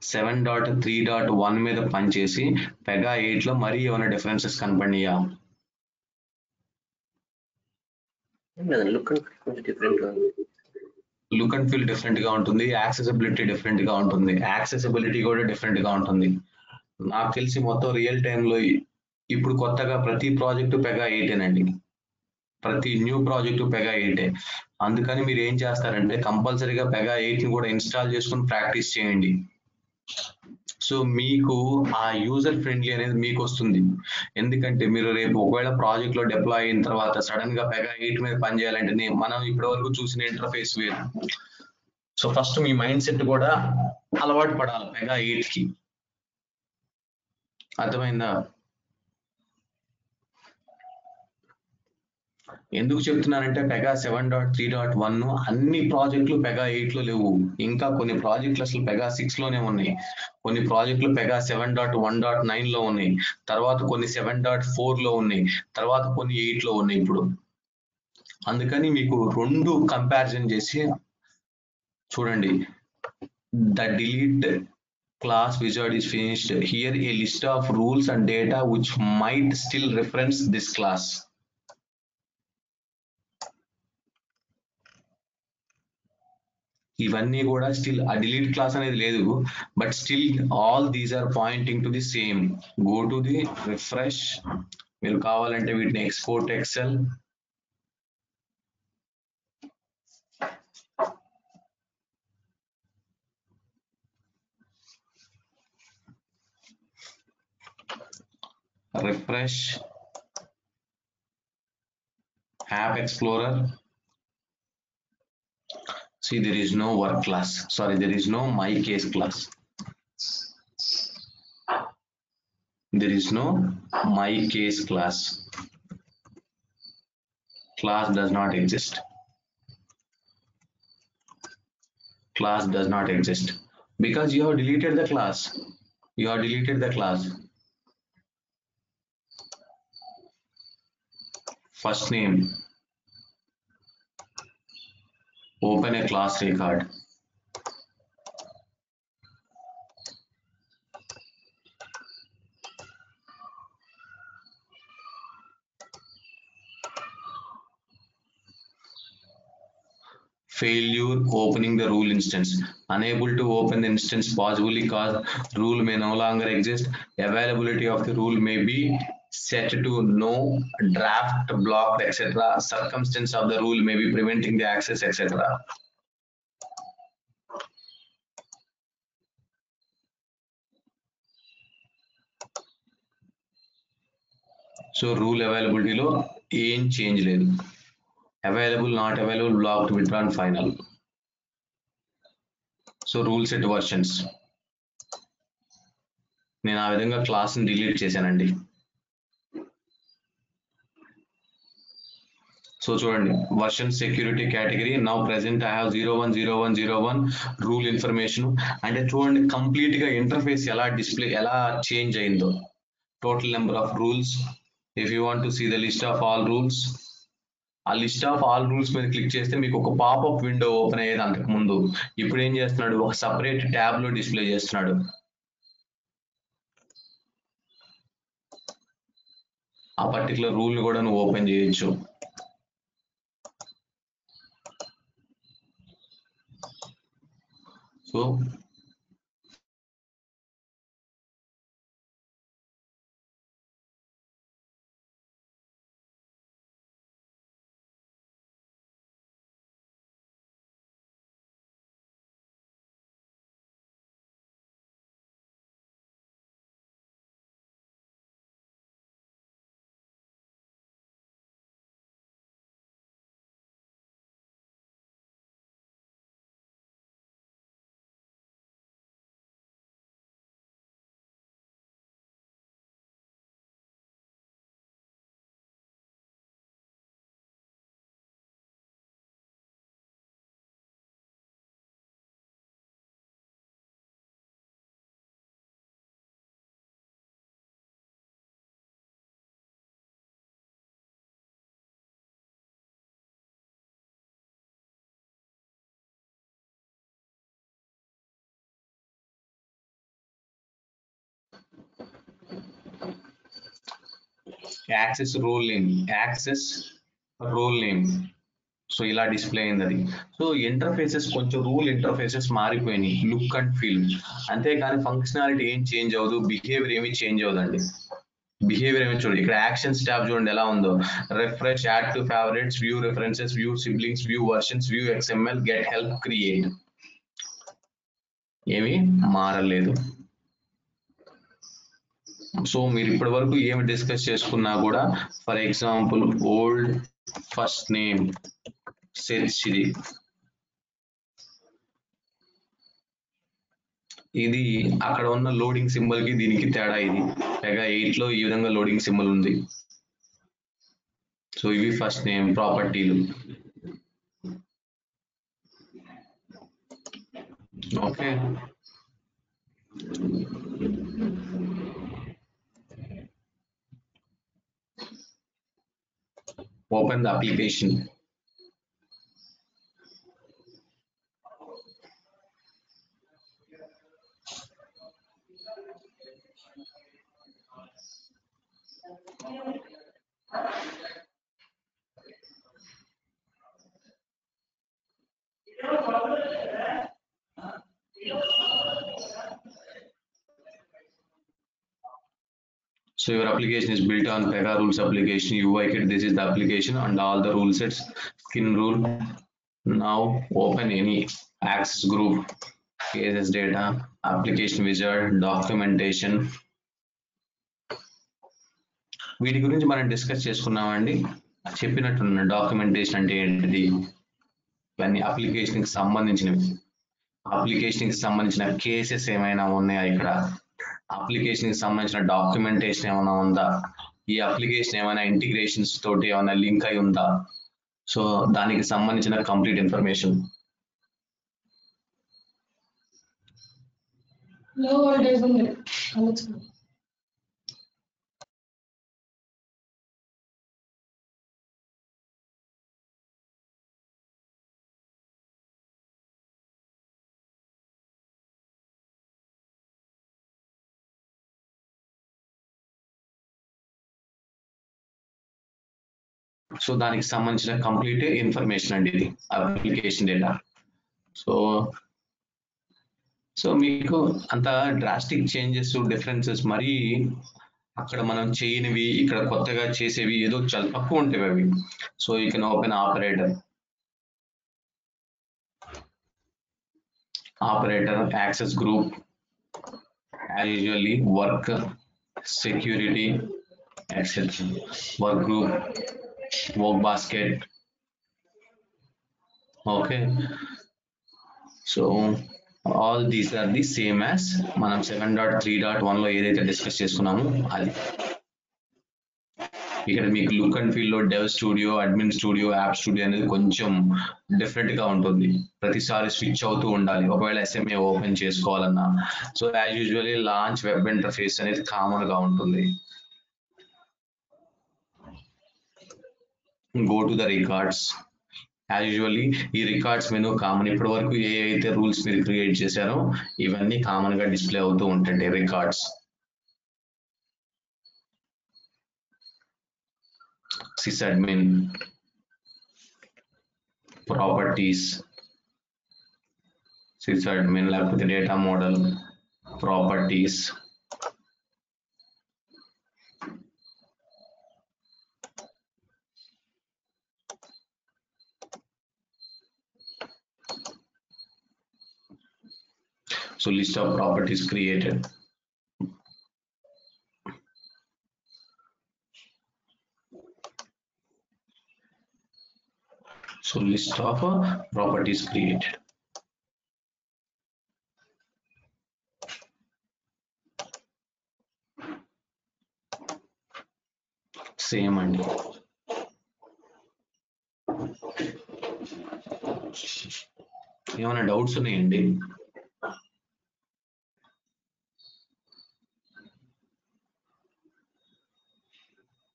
Speaker 2: 7.3.1 మీద పనిచేసి పెగా 8 లో మరీ ఏమైనా డిఫరెన్సెస్ కనపడినాయా?
Speaker 4: లుక్ కొంచెం డిఫరెంట్ గా ఉంది.
Speaker 2: లుక్ అండ్ ఫీల్ డిఫరెంట్ గా ఉంటుంది, యాక్సెసిబిలిటీ డిఫరెంట్ గా ఉంటుంది, యాక్సెసిబిలిటీ కూడా డిఫరెంట్ గా ఉంటుంది. నాకు తెలిసి మొత్తం రియల్ టైంలో ఇప్పుడు కొత్తగా ప్రతి ప్రాజెక్టు పెగా 8 అండి. ప్రతి న్యూ ప్రాజెక్టు పెగా 8. అందుకని మీరు ఏం చేస్తారంటే కంపల్సరీగా పెగా 8 ని కూడా ఇన్స్టాల్ చేసుకుని ప్రాక్టీస్ చేయండి. సో మీకు ఆ యూజర్ ఫ్రెండ్లీ అనేది మీకు వస్తుంది. ఎందుకంటే మీరు రేపు ఒకవేళ ప్రాజెక్ట్ లో డిప్లాయ్ అయిన తర్వాత సడన్ గా పెగా 8 మీద పని చేయాలంటే మనం ఇప్పటి వరకు చూసిన ఇంటర్ఫేస్ వేరు. సో ఫస్ట్ మీ మైండ్ సెట్ కూడా అలవాటు పడాలి పెగా 8 కి. అర్థమైందా? ఎందుకు చెప్తున్నానంటే పెగా 7.3.1 అన్ని ప్రాజెక్టులు పెగా 8 లో లేవు. ఇంకా కొన్ని ప్రాజెక్టులు అసలు పెగా 6 లోనే ఉన్నాయి. కొన్ని ప్రాజెక్టులు పెగా 7.1.9 లో ఉన్నాయి. తర్వాత కొన్ని 7.4 లో ఉన్నాయి. తర్వాత కొన్ని 8 లో ఉన్నాయి ఇప్పుడు. అందుకని మీకు రెండు కంపారిజన్ చేసి చూడండి. The delete class wizard is finished. Here a list of rules and data which might still reference this class. ఇవన్నీ కూడా స్టిల్ ఆ డిలీట్ క్లాస్ అనేది లేదు, but still all these are pointing to the same. Go to the refresh. మీరు కావాలంటే వీటిని export excel, refresh, app explorer. See, there is no work class. Sorry, there is no my case class. There is no my case class. Class does not exist. Class does not exist because you have deleted the class. You have deleted the class. First name. Open a class record. Failure opening the rule instance. Unable to open the instance possibly cause rule may no longer exist. Availability of the rule may be set to no, draft, blocked, etc. Circumstance of the rule may be preventing the access, etc. So rule అవైలబిలిటీలో ఏం change లేదు. Available, not available, blocked, withdrawn, final. So rule set versions నేను ఆ విధంగా క్లాస్ని delete చేశానండి. So చూడండి, version security category now present I have 010101 rule information. అంటే చూడండి కంప్లీట్ గా ఇంటర్ఫేస్ ఎలా డిస్ప్లే ఎలా చేంజ్ అయిందో. Total number of rules. If you want to see the list of all rules, ఆ లిస్ట్ ఆఫ్ ఆల్ రూల్స్ మీద click చేస్తే మీకు ఒక పాపప్ విండో ఓపెన్ అయ్యేది అంతకు ముందు. ఇప్పుడు ఏం చేస్తున్నాడు, ఒక సపరేట్ ట్యాబ్ లో డిస్ప్లే చేస్తున్నాడు. ఆ పర్టికులర్ రూల్ ని కూడా నువ్వు ఓపెన్ చేయొచ్చు. So access role name. So ఇలా డిస్ప్లే అయింది అది. సో ఇంటర్ఫేసెస్ కొంచెం రూల్ ఇంటర్ఫేసెస్ మారిపోయినాయి, లుక్ అండ్ ఫీల్. అంతేకాని ఫంక్షనాలిటీ ఏం చేంజ్ అవ్వదు, బిహేవియర్ ఏమి చేంజ్ అవ్వదండి. బిహేవియర్ ఏమి చూడండి, ఇక్కడ యాక్షన్స్ ట్యాబ్ చూడండి ఎలా ఉందో. Refresh, add to favourites, view references, view siblings, view versions, view XML, get help, create. ఏమి మారలేదు. సో మీరు ఇప్పటి వరకు ఏమి డిస్కస్ చేసుకున్నా కూడా, for example old first name search, ఇది అక్కడ ఉన్న లోడింగ్ సింబల్ కి దీనికి తేడా ఇది. పైగా 8 లో ఈ విధంగా లోడింగ్ సింబల్ ఉంది. సో ఇవి ఫస్ట్ నేమ్ ప్రాపర్టీలు. Okay, open the application. So your application is built on Pega rules application, UI kit. This is the application and all the rule sets, skin rule. Now open any access group, cases data, application wizard, documentation. వీటి గురించి మనం discuss చేసుకున్నామండి. చెప్పినట్టున్న documentation అంటే ఏంటిది, ఇవన్నీ application కి సంబంధించినవి. Application కి సంబంధించిన కేసెస్ ఏమైనా ఉన్నాయా, ఇక్కడ అప్లికేషన్ కి సంబంధించిన డాక్యుమెంటేషన్ ఏమైనా ఉందా, ఈ అప్లికేషన్ ఏమైనా ఇంటిగ్రేషన్స్ తోటి ఏమైనా లింక్ అయి ఉందా, సో దానికి సంబంధించిన కంప్లీట్ ఇన్ఫర్మేషన్.
Speaker 5: లో వోల్టేజ్ ఉంది.
Speaker 2: సో దానికి సంబంధించిన కంప్లీట్ ఇన్ఫర్మేషన్ అండి ఇది అప్లికేషన్ డేటా. సో మీకు అంత డ్రాస్టిక్ చేంజెస్, డిఫరెన్సెస్ మరి అక్కడ మనం చేయనివి ఇక్కడ కొత్తగా చేసేవి ఏదో చాలా తక్కువ ఉంటాయి అవి. So you can open operator access group, as usually work, security, etc. Work group, work basket. Okay, so all these are the same as మనం 7.3.1 లో ఏదైతే డిస్కస్ చేసుకున్నామో అది. ఇక్కడ మీకు లుక్ అండ్ ఫీల్ లో dev studio, admin studio, app studio అనేది కొంచెం డిఫరెంట్ గా ఉంటుంది. ప్రతిసారి స్విచ్ అవుతూ ఉండాలి ఒకవేళ ఎస్ఎంఏ ఓపెన్ చేసుకోవాలన్నా. So as usually launch web interface అనేది కామన్ గా ఉంటుంది. Go to the records. As usually ఈ రికార్డ్స్ మెనూ కామన్. ఇప్పటి వరకు ఏ అయితే రూల్స్ మీరు క్రియేట్ చేశారో ఇవన్నీ కామన్ గా డిస్ప్లే అవుతూ ఉంటాయి. రికార్డ్స్, sysadmin, ప్రాపర్టీస్, sysadmin లేకపోతే data model, properties, so list of properties created. So list of properties created. Same అండి. ఏమైనా డౌట్స్ ఉన్నాయండి?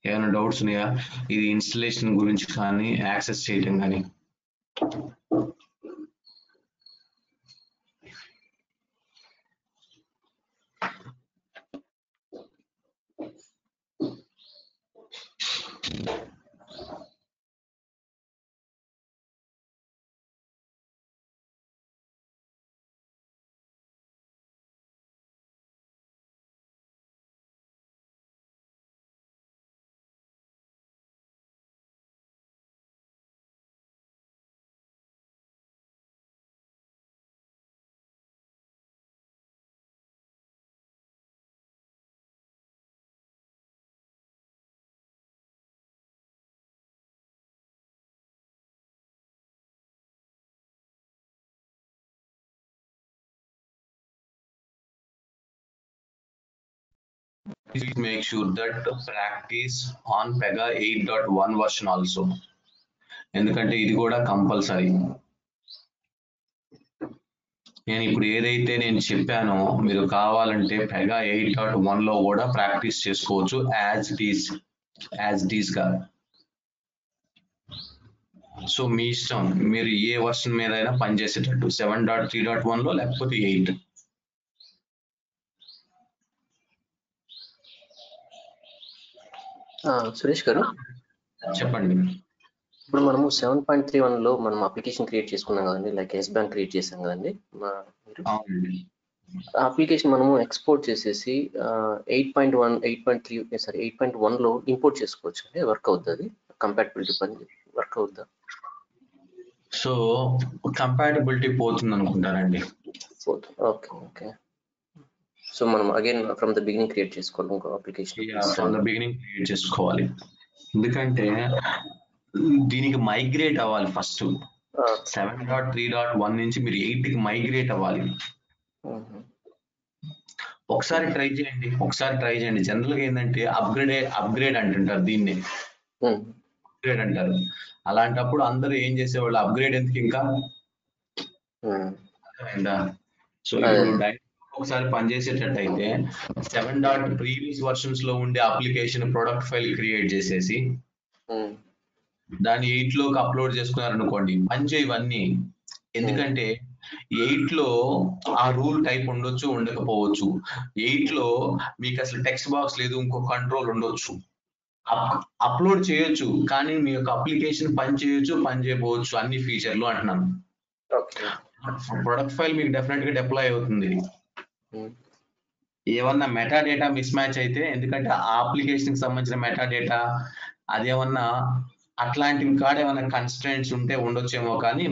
Speaker 2: ఏమైనా డౌట్స్ ఉన్నాయా ఇది ఇన్స్టలేషన్ గురించి కానీ యాక్సెస్ చేయటం కానీ? please make sure that practice on Pega 8.1 version also. ఎందుకంటే ఇది కూడా కంపల్సరీ. నేను ఇప్పుడు ఏదైతే నేను చెప్పానో మీరు కావాలంటే Pega 8.1 లో కూడా ప్రాక్టీస్ చేసుకోవచ్చు యాజ్ ఇట్ ఈస్ గా. సో మీ ఇష్టం, మీరు ఏ వర్షన్ మీద అయినా పనిచేసేటట్టు 7.3.1 లో లేకపోతే 8.
Speaker 4: సురేష్ గారు
Speaker 2: చెప్పండి.
Speaker 4: ఇప్పుడు మనము 7.31 లో మనం అప్లికేషన్ క్రియేట్ చేసుకున్నాం కదండి, లైక్ ఎస్ బ్యాంక్ క్రియేట్ చేసాం కదండి. అప్లికేషన్ మనము ఎక్స్పోర్ట్ చేసేసి 8.1 లో ఇంపోర్ట్ చేసుకోవచ్చు అండి. వర్క్ అవుతుంది, కంపాటబిలిటీ పని వర్క్ అవుద్దా?
Speaker 2: సో కంపాటబిలిటీ పోతుంది అనుకుంటారండి.
Speaker 4: Okay okay. సో మనం again from the beginning create చేసుకోవాలి ఇంకో application.
Speaker 2: From the beginning create చేసుకోవాలి, ఎందుకంటే దీనికి మైగ్రేట్ అవ్వాలి ఫస్ట్. 7.3.1 నుంచి మీరు 8కి మైగ్రేట్ అవ్వాలి. ఒకసారి ట్రై చేయండి. జనరల్ గా ఏంటంటే అప్గ్రేడ్ అంటుంటారు దీన్ని, అప్గ్రేడ్ అంటారు. అలాంటప్పుడు అందరూ ఏం చేసేవాళ్ళు, అప్గ్రేడ్ ఎందుకు ఇంకా. సో ఇప్పుడు ఒకసారి పనిచేసేటట్టయితే 7. ప్రీవియస్ వర్షన్స్ లో ఉండే అప్లికేషన్ ప్రొడక్ట్ ఫైల్ క్రియేట్ చేసేసి దాన్ని 8 లోకి అప్లోడ్ చేసుకున్నారనుకోండి, ఇవన్నీ. ఎందుకంటే 8 లో ఆ రూల్ టైప్ ఉండొచ్చు, ఉండకపోవచ్చు. 8 లో మీకు అసలు టెక్స్ట్ బాక్స్ లేదు, ఇంకో కంట్రోల్ ఉండొచ్చు. అప్లోడ్ చేయొచ్చు, కానీ మీ యొక్క అప్లికేషన్ పని చేయొచ్చు, పని చేయకపోవచ్చు, అన్ని ఫీచర్లు అంటున్నాను. ప్రొడక్ట్ ఫైల్ మీకు డెఫినెట్ గా డిప్లాయ్ అవుతుంది. ఏమన్నా మెటా డేటా మిస్ మ్యాచ్ అయితే, ఎందుకంటే ఆ అప్లికేషన్ కి సంబంధించిన మెటా డేటా అదేమన్నా అట్లాంటివి కాడ ఏమైనా కన్స్ట్రెంట్స్ ఉంటే ఉండొచ్చేమో, కానీ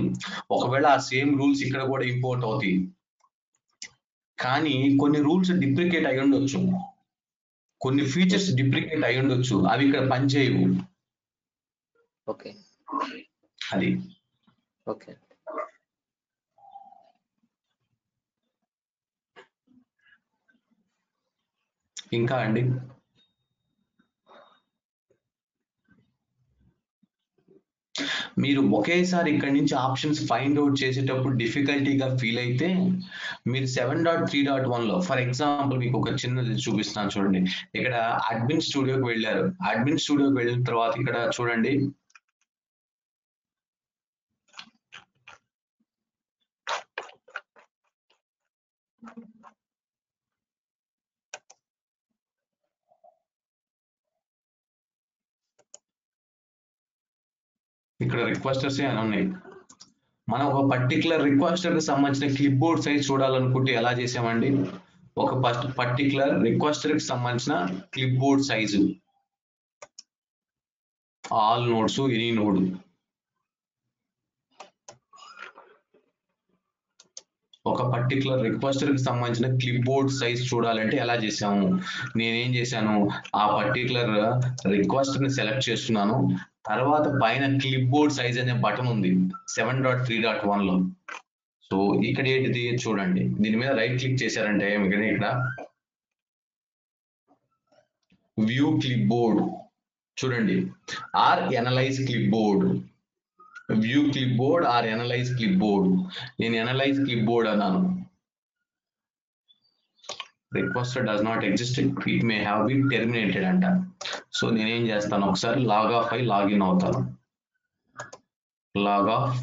Speaker 2: ఒకవేళ ఆ సేమ్ రూల్స్ ఇక్కడ కూడా ఇంపోర్ట్ అవుతాయి, కానీ కొన్ని రూల్స్ డిప్రికేట్ అయి ఉండొచ్చు, కొన్ని ఫీచర్స్ డిప్రికేట్ అయి ఉండొచ్చు, అవి ఇక్కడ పనిచేయవు.
Speaker 4: ఓకే,
Speaker 2: అది
Speaker 4: ఓకే.
Speaker 2: ఇంకా అండి, మీరు ఒకేసారి ఇక్కడ నుంచి ఆప్షన్స్ ఫైండ్ అవుట్ చేసేటప్పుడు డిఫికల్టీగా ఫీల్ అయితే మీరు 7.3.1 లో ఫర్ ఎగ్జాంపుల్ మీకు ఒక చిన్నది చూపిస్తాను చూడండి. ఇక్కడ అడ్మిన్ స్టూడియోకి వెళ్ళారు. అడ్మిన్ స్టూడియోకి వెళ్ళిన తర్వాత ఇక్కడ చూడండి, ఇక్కడ రిక్వెస్టర్స్ అని ఉన్నాయి. మనం ఒక పర్టికులర్ రిక్వెస్టర్ కి సంబంధించిన క్లిప్ బోర్డ్ సైజ్ చూడాలనుకుంటే ఎలా చేసామండి, ఒక పర్టికులర్ రిక్వెస్టర్ కి సంబంధించిన clip board size, all nodes, any node. ఒక పర్టికులర్ రిక్వెస్టర్ కి సంబంధించిన క్లిప్ బోర్డ్ సైజ్ చూడాలంటే ఎలా చేసాము, నేనేం చేశాను, ఆ పర్టికులర్ రిక్వెస్టర్ ని సెలెక్ట్ చేస్తున్నాను. తర్వాత పైన క్లిప్ బోర్డ్ సైజ్ అనే బటన్ ఉంది 7.3.1 లో. సో ఇక్కడ ఏంటిది చూడండి, దీని మీద రైట్ క్లిక్ చేశారంటే ఇక్కడ వ్యూ క్లిప్ బోర్డ్ చూడండి, or analyse clipboard, view clipboard or analyse clipboard. నేను ఎనలైజ్ క్లిప్ బోర్డ్ అన్నాను. Requester does not exist, it may have been terminated అంట. సో నేనేం చేస్తాను, ఒకసారి లాగ్ ఆఫ్ అయి లాగిన్ అవుతాను. Log off,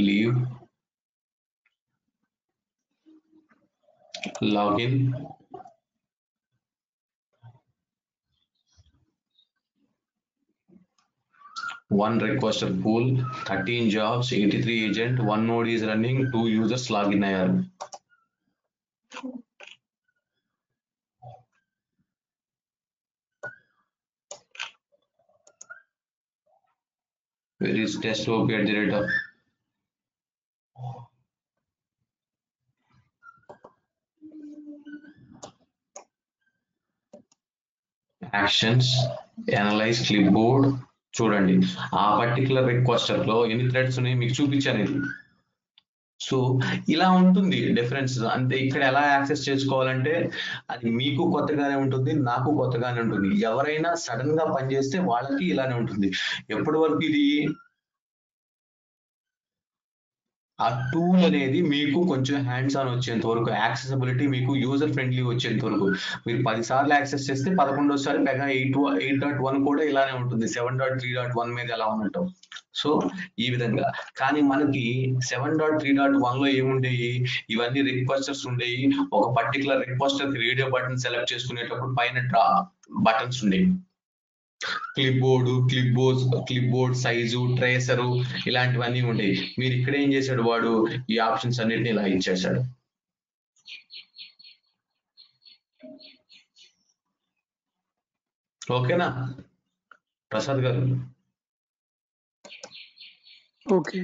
Speaker 2: leave, login, one requester pool, 13 jobs, 83 agent, one node is running, 2 users login అయ్యారు. Where is test op at the rate of actions, analyze clipboard. చూడండి, ఆ particular requester లో ఎన్ని threads ఉన్నాయి మీకు చూపించాను. ఇది సో ఇలా ఉంటుంది డిఫరెన్స్. అంటే ఇక్కడ ఎలా యాక్సెస్ చేసుకోవాలంటే అది మీకు కొత్తగానే ఉంటుంది, నాకు కొత్తగానే ఉంటుంది. ఎవరైనా సడన్ గా పనిచేస్తే వాళ్ళకి ఇలానే ఉంటుంది. ఎప్పటి వరకు ఇది ఆ టూల్ అనేది మీకు కొంచెం హ్యాండ్స్ ఆన్ వచ్చేంత వరకు, యాక్సెసిబిలిటీ మీకు యూజర్ ఫ్రెండ్లీ వచ్చేంత వరకు. మీరు 10 సార్లు యాక్సెస్ చేస్తే 11వ సారి మెగా 8.1 కూడా ఇలానే ఉంటుంది, 7.3.1 మీద ఎలా ఉన్నట్టు. సో ఈ విధంగా. కానీ మనకి 7.3.1 లో ఏముండేవి, ఇవన్నీ రిక్వెస్టర్స్ ఉండేవి. ఒక particular requester radio button select చేసుకునేటప్పుడు పైన బటన్స్ ఉండేవి. క్లిప్ బోర్డ్ సైజు, ట్రేసరు, ఇలాంటివన్నీ ఉండేవి. మీరు ఇక్కడ ఏం చేశాడు వాడు, ఈ ఆప్షన్స్ అన్నిటిని ఇలా ఇచ్చేసాడు. ఓకేనా ప్రసాద్ గారు?
Speaker 3: ఓకే.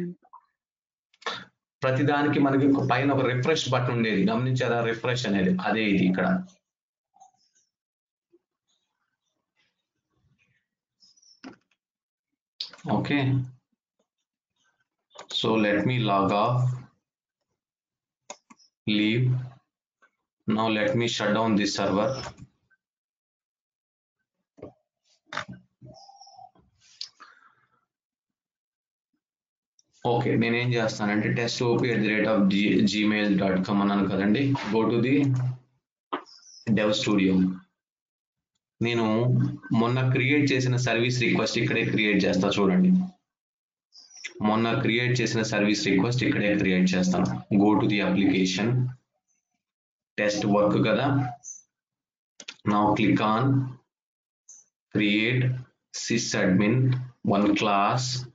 Speaker 2: ప్రతిదానికి మనకి పైన ఒక రిఫ్రెష్ బటన్ ఉండేది, గమనించారా? రిఫ్రెష్ అనేది అదే ఇది ఇక్కడ. Okay, so let me log off, leave. Now let me shut down this server. Okay, నేనేం చేస్తానంటే test.op@gmail.com అన్నాను కదండి. Go to the dev studio. నేను మొన్న క్రియేట్ చేసిన సర్వీస్ రిక్వెస్ట్ ఇక్కడే క్రియేట్ చేస్తా చూడండి. మొన్న క్రియేట్ చేసిన సర్వీస్ రిక్వెస్ట్ ఇక్కడే క్రియేట్ చేస్తాను. Go to the application, test work కదా. Now click on create sysadmin one class.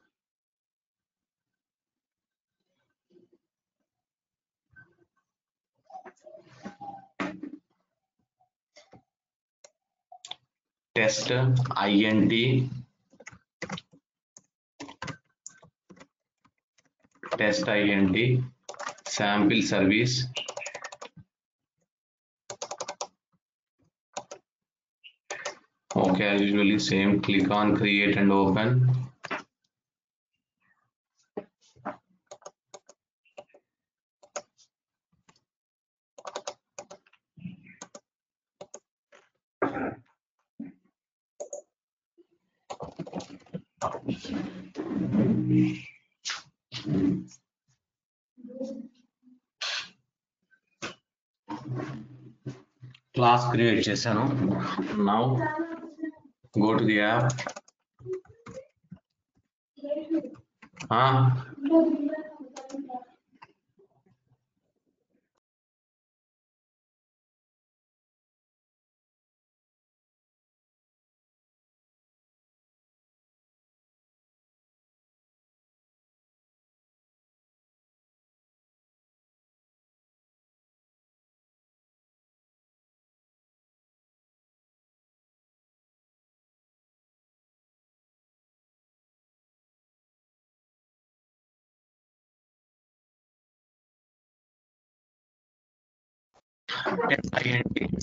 Speaker 2: Test int sample service. Okay, as usually same, click on create and open. Class create చేశాను. Now go to the app.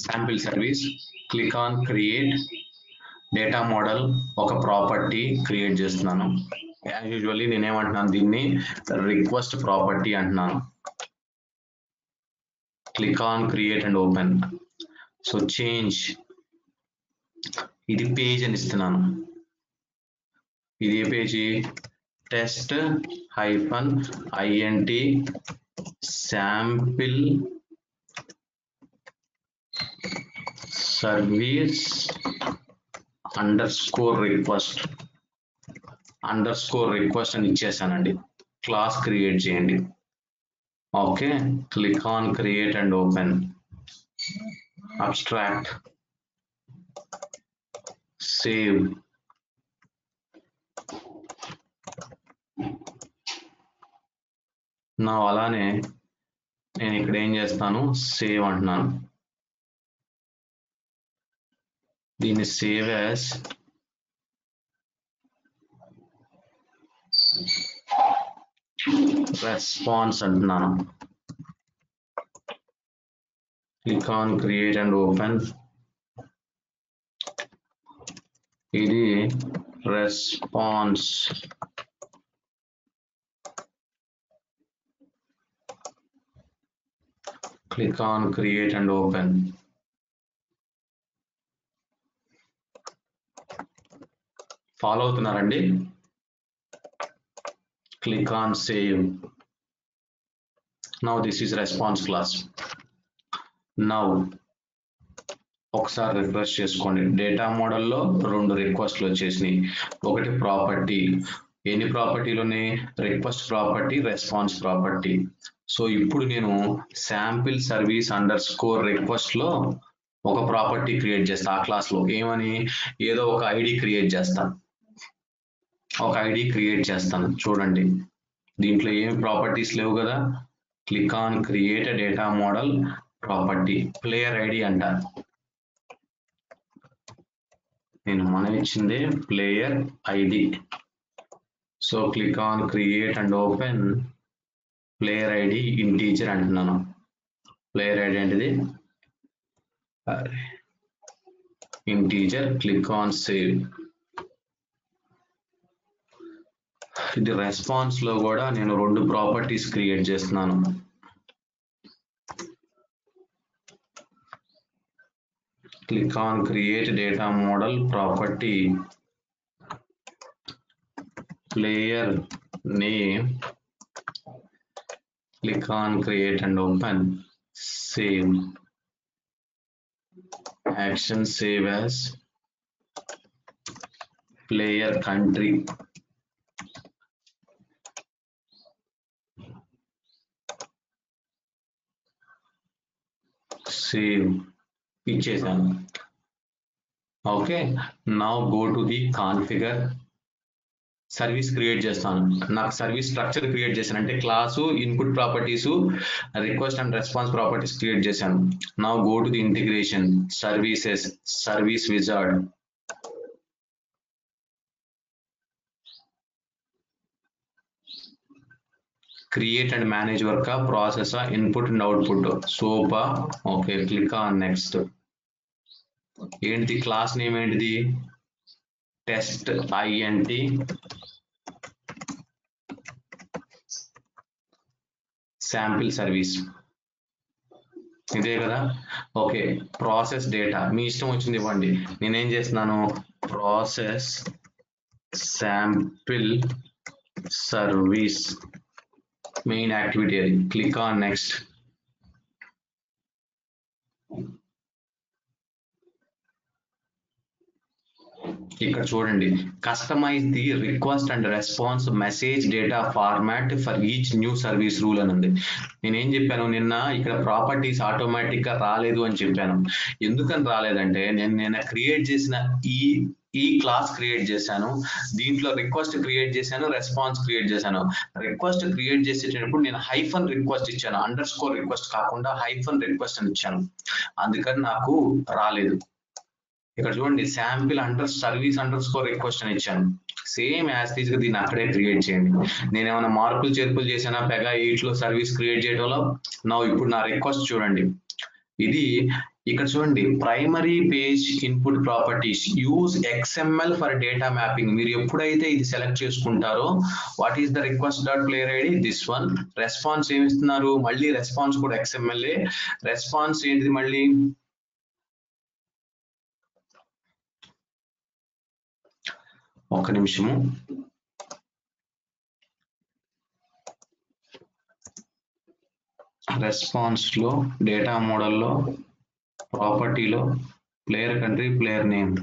Speaker 2: sample service, click on create data model. ఒక property create చేస్తున్నాను. As usually నేనేమంటున్నాను, దీన్ని request property అంటున్నాను. Click on create and open. So change, ఇది page అని ఇస్తున్నాను. ఇది ఏ page? test-int sample service _request అని ఇచ్చేసానండి. క్లాస్ క్రియేట్ చేయండి. Okay, click on create and open. Abstract, save. నా అలానే నేను ఇక్కడ ఏం చేస్తాను, సేవ్ అంటున్నాను. దీన్ని సేవ్ యాజ్ రెస్పాన్స్ అంటున్నాను. Click on create and open. ఇది response. Click on create and open. Follow అవుతున్నారండి. Click on save. Now this is response class. Now ఒకసారి రిఫ్రెష్ చేసుకోండి. డేటా మోడల్లో 2 రిక్వెస్ట్లు వచ్చేసినాయి. ఒకటి ప్రాపర్టీ. ఎన్ని ప్రాపర్టీలు ఉన్నాయి? Request property, response property. So ఇప్పుడు నేను sample service under score request లో ఒక ప్రాపర్టీ క్రియేట్ చేస్తా. ఆ క్లాస్ లో ఏమని, ఏదో ఒక ఐడి క్రియేట్ చేస్తాను. ఒక ఐడి క్రియేట్ చేస్తాను. చూడండి, దీంట్లో ఏం ప్రాపర్టీస్ లేవు కదా. Click on create data model property, player ID అంట. నేను మనం ఇచ్చింది player ID. So click on create and open. Player ID integer అంటున్నాను. ప్లేయర్ ఐడి ఏంటిది? ఇంటీజర్. Click on save. ఇది రెస్పాన్స్ లో కూడా నేను 2 ప్రాపర్టీస్ క్రియేట్ చేస్తున్నాను. Click on create data model property, player name. Click on create and open. Save. Action save as player country. Save. ఇచ్చేసాను. Okay, now go to the configure. Service create చేస్తాను. నాకు service structure create చేశాను అంటే class, input properties, request and response properties create చేశాను. Now go to the integration, services, service wizard. Create and manage work, process, input and output, సోపా. Okay, click on next. ఏంటిది class name? ఏంటిది? Test INT sample service. ఇదే కదా. Okay, process data మీ ఇష్టం వచ్చింది ఇవ్వండి. నేనేం చేస్తున్నాను, process sample service main activity. అది క్లిక్ ఆన్ నెక్స్ట్. ఇక్కడ చూడండి, customise the request and response message data format for each new service rule అని ఉంది. నేనేం చెప్పాను నిన్న, ఇక్కడ ప్రాపర్టీస్ ఆటోమేటిక్ గా రాలేదు అని చెప్పాను. ఎందుకని రాలేదంటే నేను క్రియేట్ చేసిన ఈ క్లాస్ క్రియేట్ చేశాను. దీంట్లో రిక్వెస్ట్ క్రియేట్ చేశాను, రెస్పాన్స్ క్రియేట్ చేశాను. రిక్వెస్ట్ క్రియేట్ చేసేటప్పుడు నేను హైఫన్ రిక్వెస్ట్ ఇచ్చాను, అండర్ స్కోర్ రిక్వెస్ట్ కాకుండా హైఫన్ రిక్వెస్ట్ అని ఇచ్చాను. అందుకని నాకు రాలేదు. ఇక్కడ చూడండి, sample under service under score request అని ఇచ్చాను. సేమ్ యాజ్ టీజ్ గా దీన్ని అక్కడే క్రియేట్ చేయండి. నేను ఏమైనా మార్పులు చేర్పులు చేశానా పెగా 8 లో సర్వీస్ క్రియేట్ చేయడంలో? ఇప్పుడు నా రిక్వెస్ట్ చూడండి, ఇది ఇక్కడ చూడండి, primary page input properties use XML for data mapping. మీరు ఎప్పుడైతే ఇది సెలెక్ట్ చేసుకుంటారో, what is the request dot player ID, this one. Response ఏమి ఇస్తున్నారు, మళ్ళీ రెస్పాన్స్ కూడా XML. రెస్పాన్స్ ఏంటిది మళ్ళీ? ఒక్క నిమిషము. రెస్పాన్స్ లో డేటా మోడల్లో ప్రాపర్టీలో player country, player name.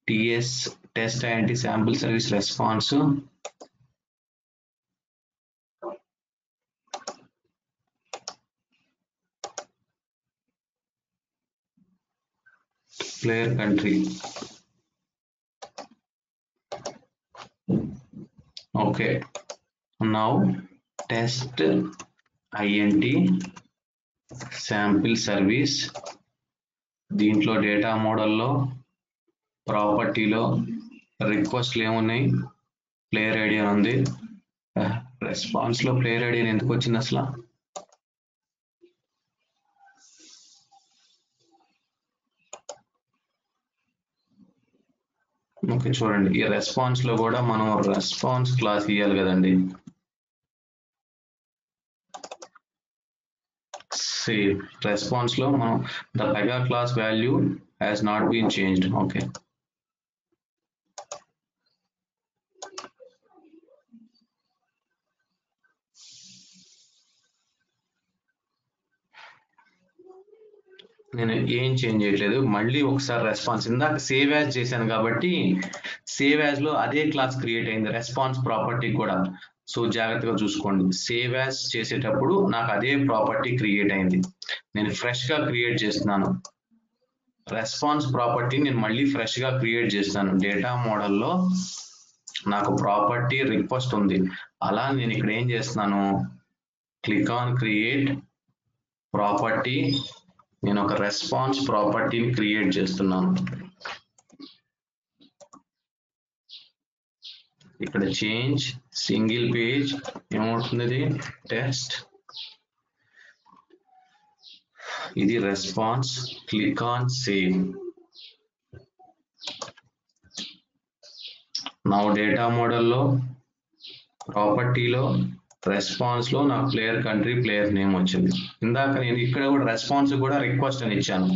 Speaker 2: TS test INT sample service response. player country. Okay, now test int sample service. దీంట్లో డేటా మోడల్లో ప్రాపర్టీలో రిక్వెస్ట్లు ఏమున్నాయి, ప్లేయర్ ఐడి అని ఉంది. రెస్పాన్స్ లో ప్లేయర్ ఐడి ఎందుకు వచ్చింది అసలు? ఓకే, చూడండి ఈ రెస్పాన్స్ లో కూడా మనం రెస్పాన్స్ క్లాస్ ఇవ్వాలి కదండి. సేవ్ రెస్పాన్స్ లో మనం the mega class value has not been changed. Okay, నేను ఏం చేంజ్ చేయట్లేదు. మళ్ళీ ఒకసారి రెస్పాన్స్ ఇందాక సేవ్ యాజ్ చేశాను కాబట్టి సేవ్ యాజ్ లో అదే క్లాస్ క్రియేట్ అయింది రెస్పాన్స్ ప్రాపర్టీ కూడా. సో జాగ్రత్తగా చూసుకోండి, సేవ్ యాజ్ చేసేటప్పుడు నాకు అదే ప్రాపర్టీ క్రియేట్ అయింది. నేను ఫ్రెష్ గా క్రియేట్ చేస్తున్నాను రెస్పాన్స్ ప్రాపర్టీ, నేను మళ్ళీ ఫ్రెష్ గా క్రియేట్ చేస్తాను. డేటా మోడల్లో నాకు ప్రాపర్టీ రిక్వెస్ట్ ఉంది, అలా నేను ఇక్కడ ఏం చేస్తున్నాను, క్లిక్ ఆన్ క్రియేట్ ప్రాపర్టీ, నేను ఒక రెస్పాన్స్ ప్రాపర్టీని క్రియేట్ చేస్తున్నాను. ఇక్కడ చేంజ్ సింగిల్ పేజ్ ఏమవుతుంది, టెస్ట్, ఇది రెస్పాన్స్, క్లిక్ ఆన్ సేవ్. నా డేటా మోడల్లో ప్రాపర్టీలో రెస్పాన్స్ లో నాకు ప్లేయర్ కంట్రీ ప్లేయర్ నేమ్ వచ్చింది. ఇందాక నేను ఇక్కడ కూడా రెస్పాన్స్ కూడా రిక్వెస్ట్ అని ఇచ్చాను.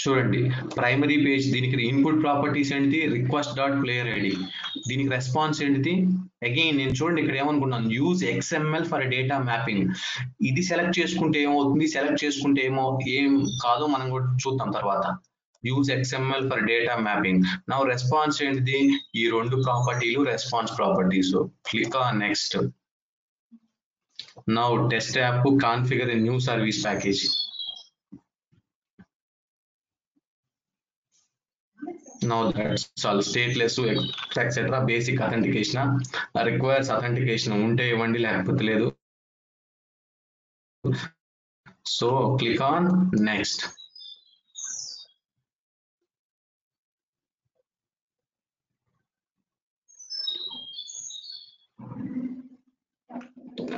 Speaker 2: చూడండి ప్రైమరీ పేజ్, దీనికి ఇన్పుట్ ప్రాపర్టీస్ ఏంటి, రిక్వెస్ట్ డాట్ ప్లేయర్ ఐడి, దీనికి రెస్పాన్స్ ఏంటిది. అగైన్ నేను చూడండి ఇక్కడ ఏమనుకున్నాను, use XML for data mapping. ఇది సెలెక్ట్ చేసుకుంటే ఏమవుతుంది, సెలెక్ట్ చేసుకుంటే ఏం కాదో మనం కూడా చూద్దాం తర్వాత. Use XML for data mapping. నా రెస్పాన్స్ ఏంటిది, ఈ రెండు ప్రాపర్టీలు response properties. Click on next. Now test app configure a new service package. Now that's all. Stateless to etc. Basic authentication requires authentication ఉంటే ఇవ్వండి లేకపోతే లేదు. So click on next.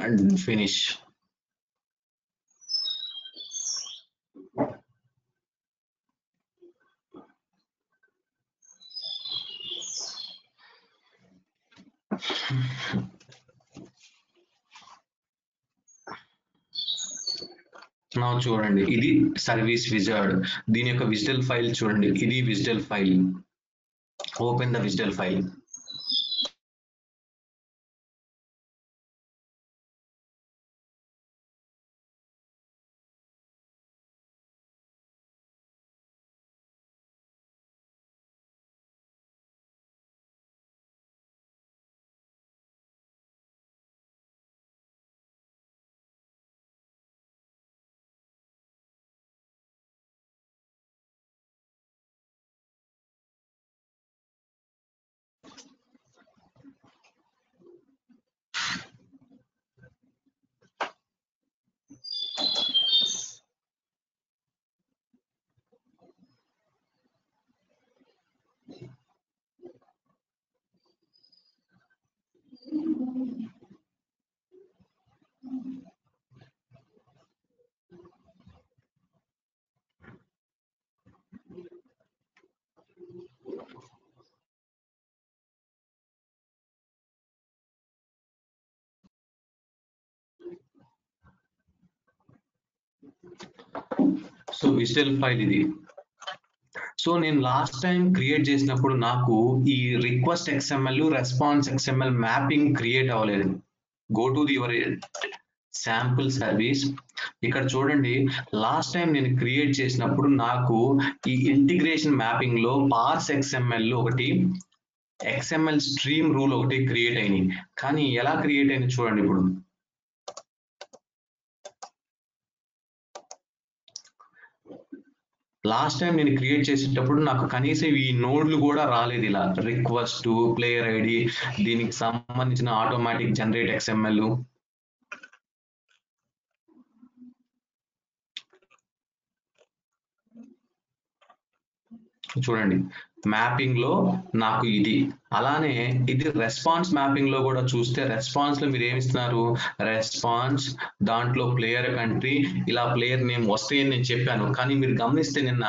Speaker 2: And finish. Now చూడండి ఇది సర్వీస్ విజార్డ్, దీని యొక్క visual file చూడండి, ఇది visual file. Open the visual file. So visual file ఇది. సో నేను లాస్ట్ టైం క్రియేట్ చేసినప్పుడు నాకు ఈ request XML response XML mapping create అవ్వలేదు. Go to the your sample service. ఇక్కడ చూడండి, లాస్ట్ టైం నేను క్రియేట్ చేసినప్పుడు నాకు ఈ ఇంటిగ్రేషన్ మ్యాపింగ్ లో పార్స్ XML ఒకటి, XML స్ట్రీమ్ రూల్ ఒకటి క్రియేట్ అయినాయి. కానీ ఎలా క్రియేట్ అయింది చూడండి. ఇప్పుడు లాస్ట్ టైం నేను క్రియేట్ చేసేటప్పుడు నాకు కనీసం ఈ నోడ్లు కూడా రాలేదు. ఇలా రిక్వెస్ట్, ప్లేయర్ ఐడి, దీనికి సంబంధించిన ఆటోమేటిక్ జనరేట్ XML. చూడండి, మ్యాపింగ్ లో నాకు ఇది. అలానే ఇది రెస్పాన్స్ మ్యాపింగ్ లో కూడా చూస్తే, రెస్పాన్స్ లో మీరు ఏమి ఇస్తున్నారు, రెస్పాన్స్ దాంట్లో ప్లేయర్ కంట్రీ, ఇలా ప్లేయర్ నేమ్ వస్తాయని నేను చెప్పాను. కానీ మీరు గమనిస్తే నిన్న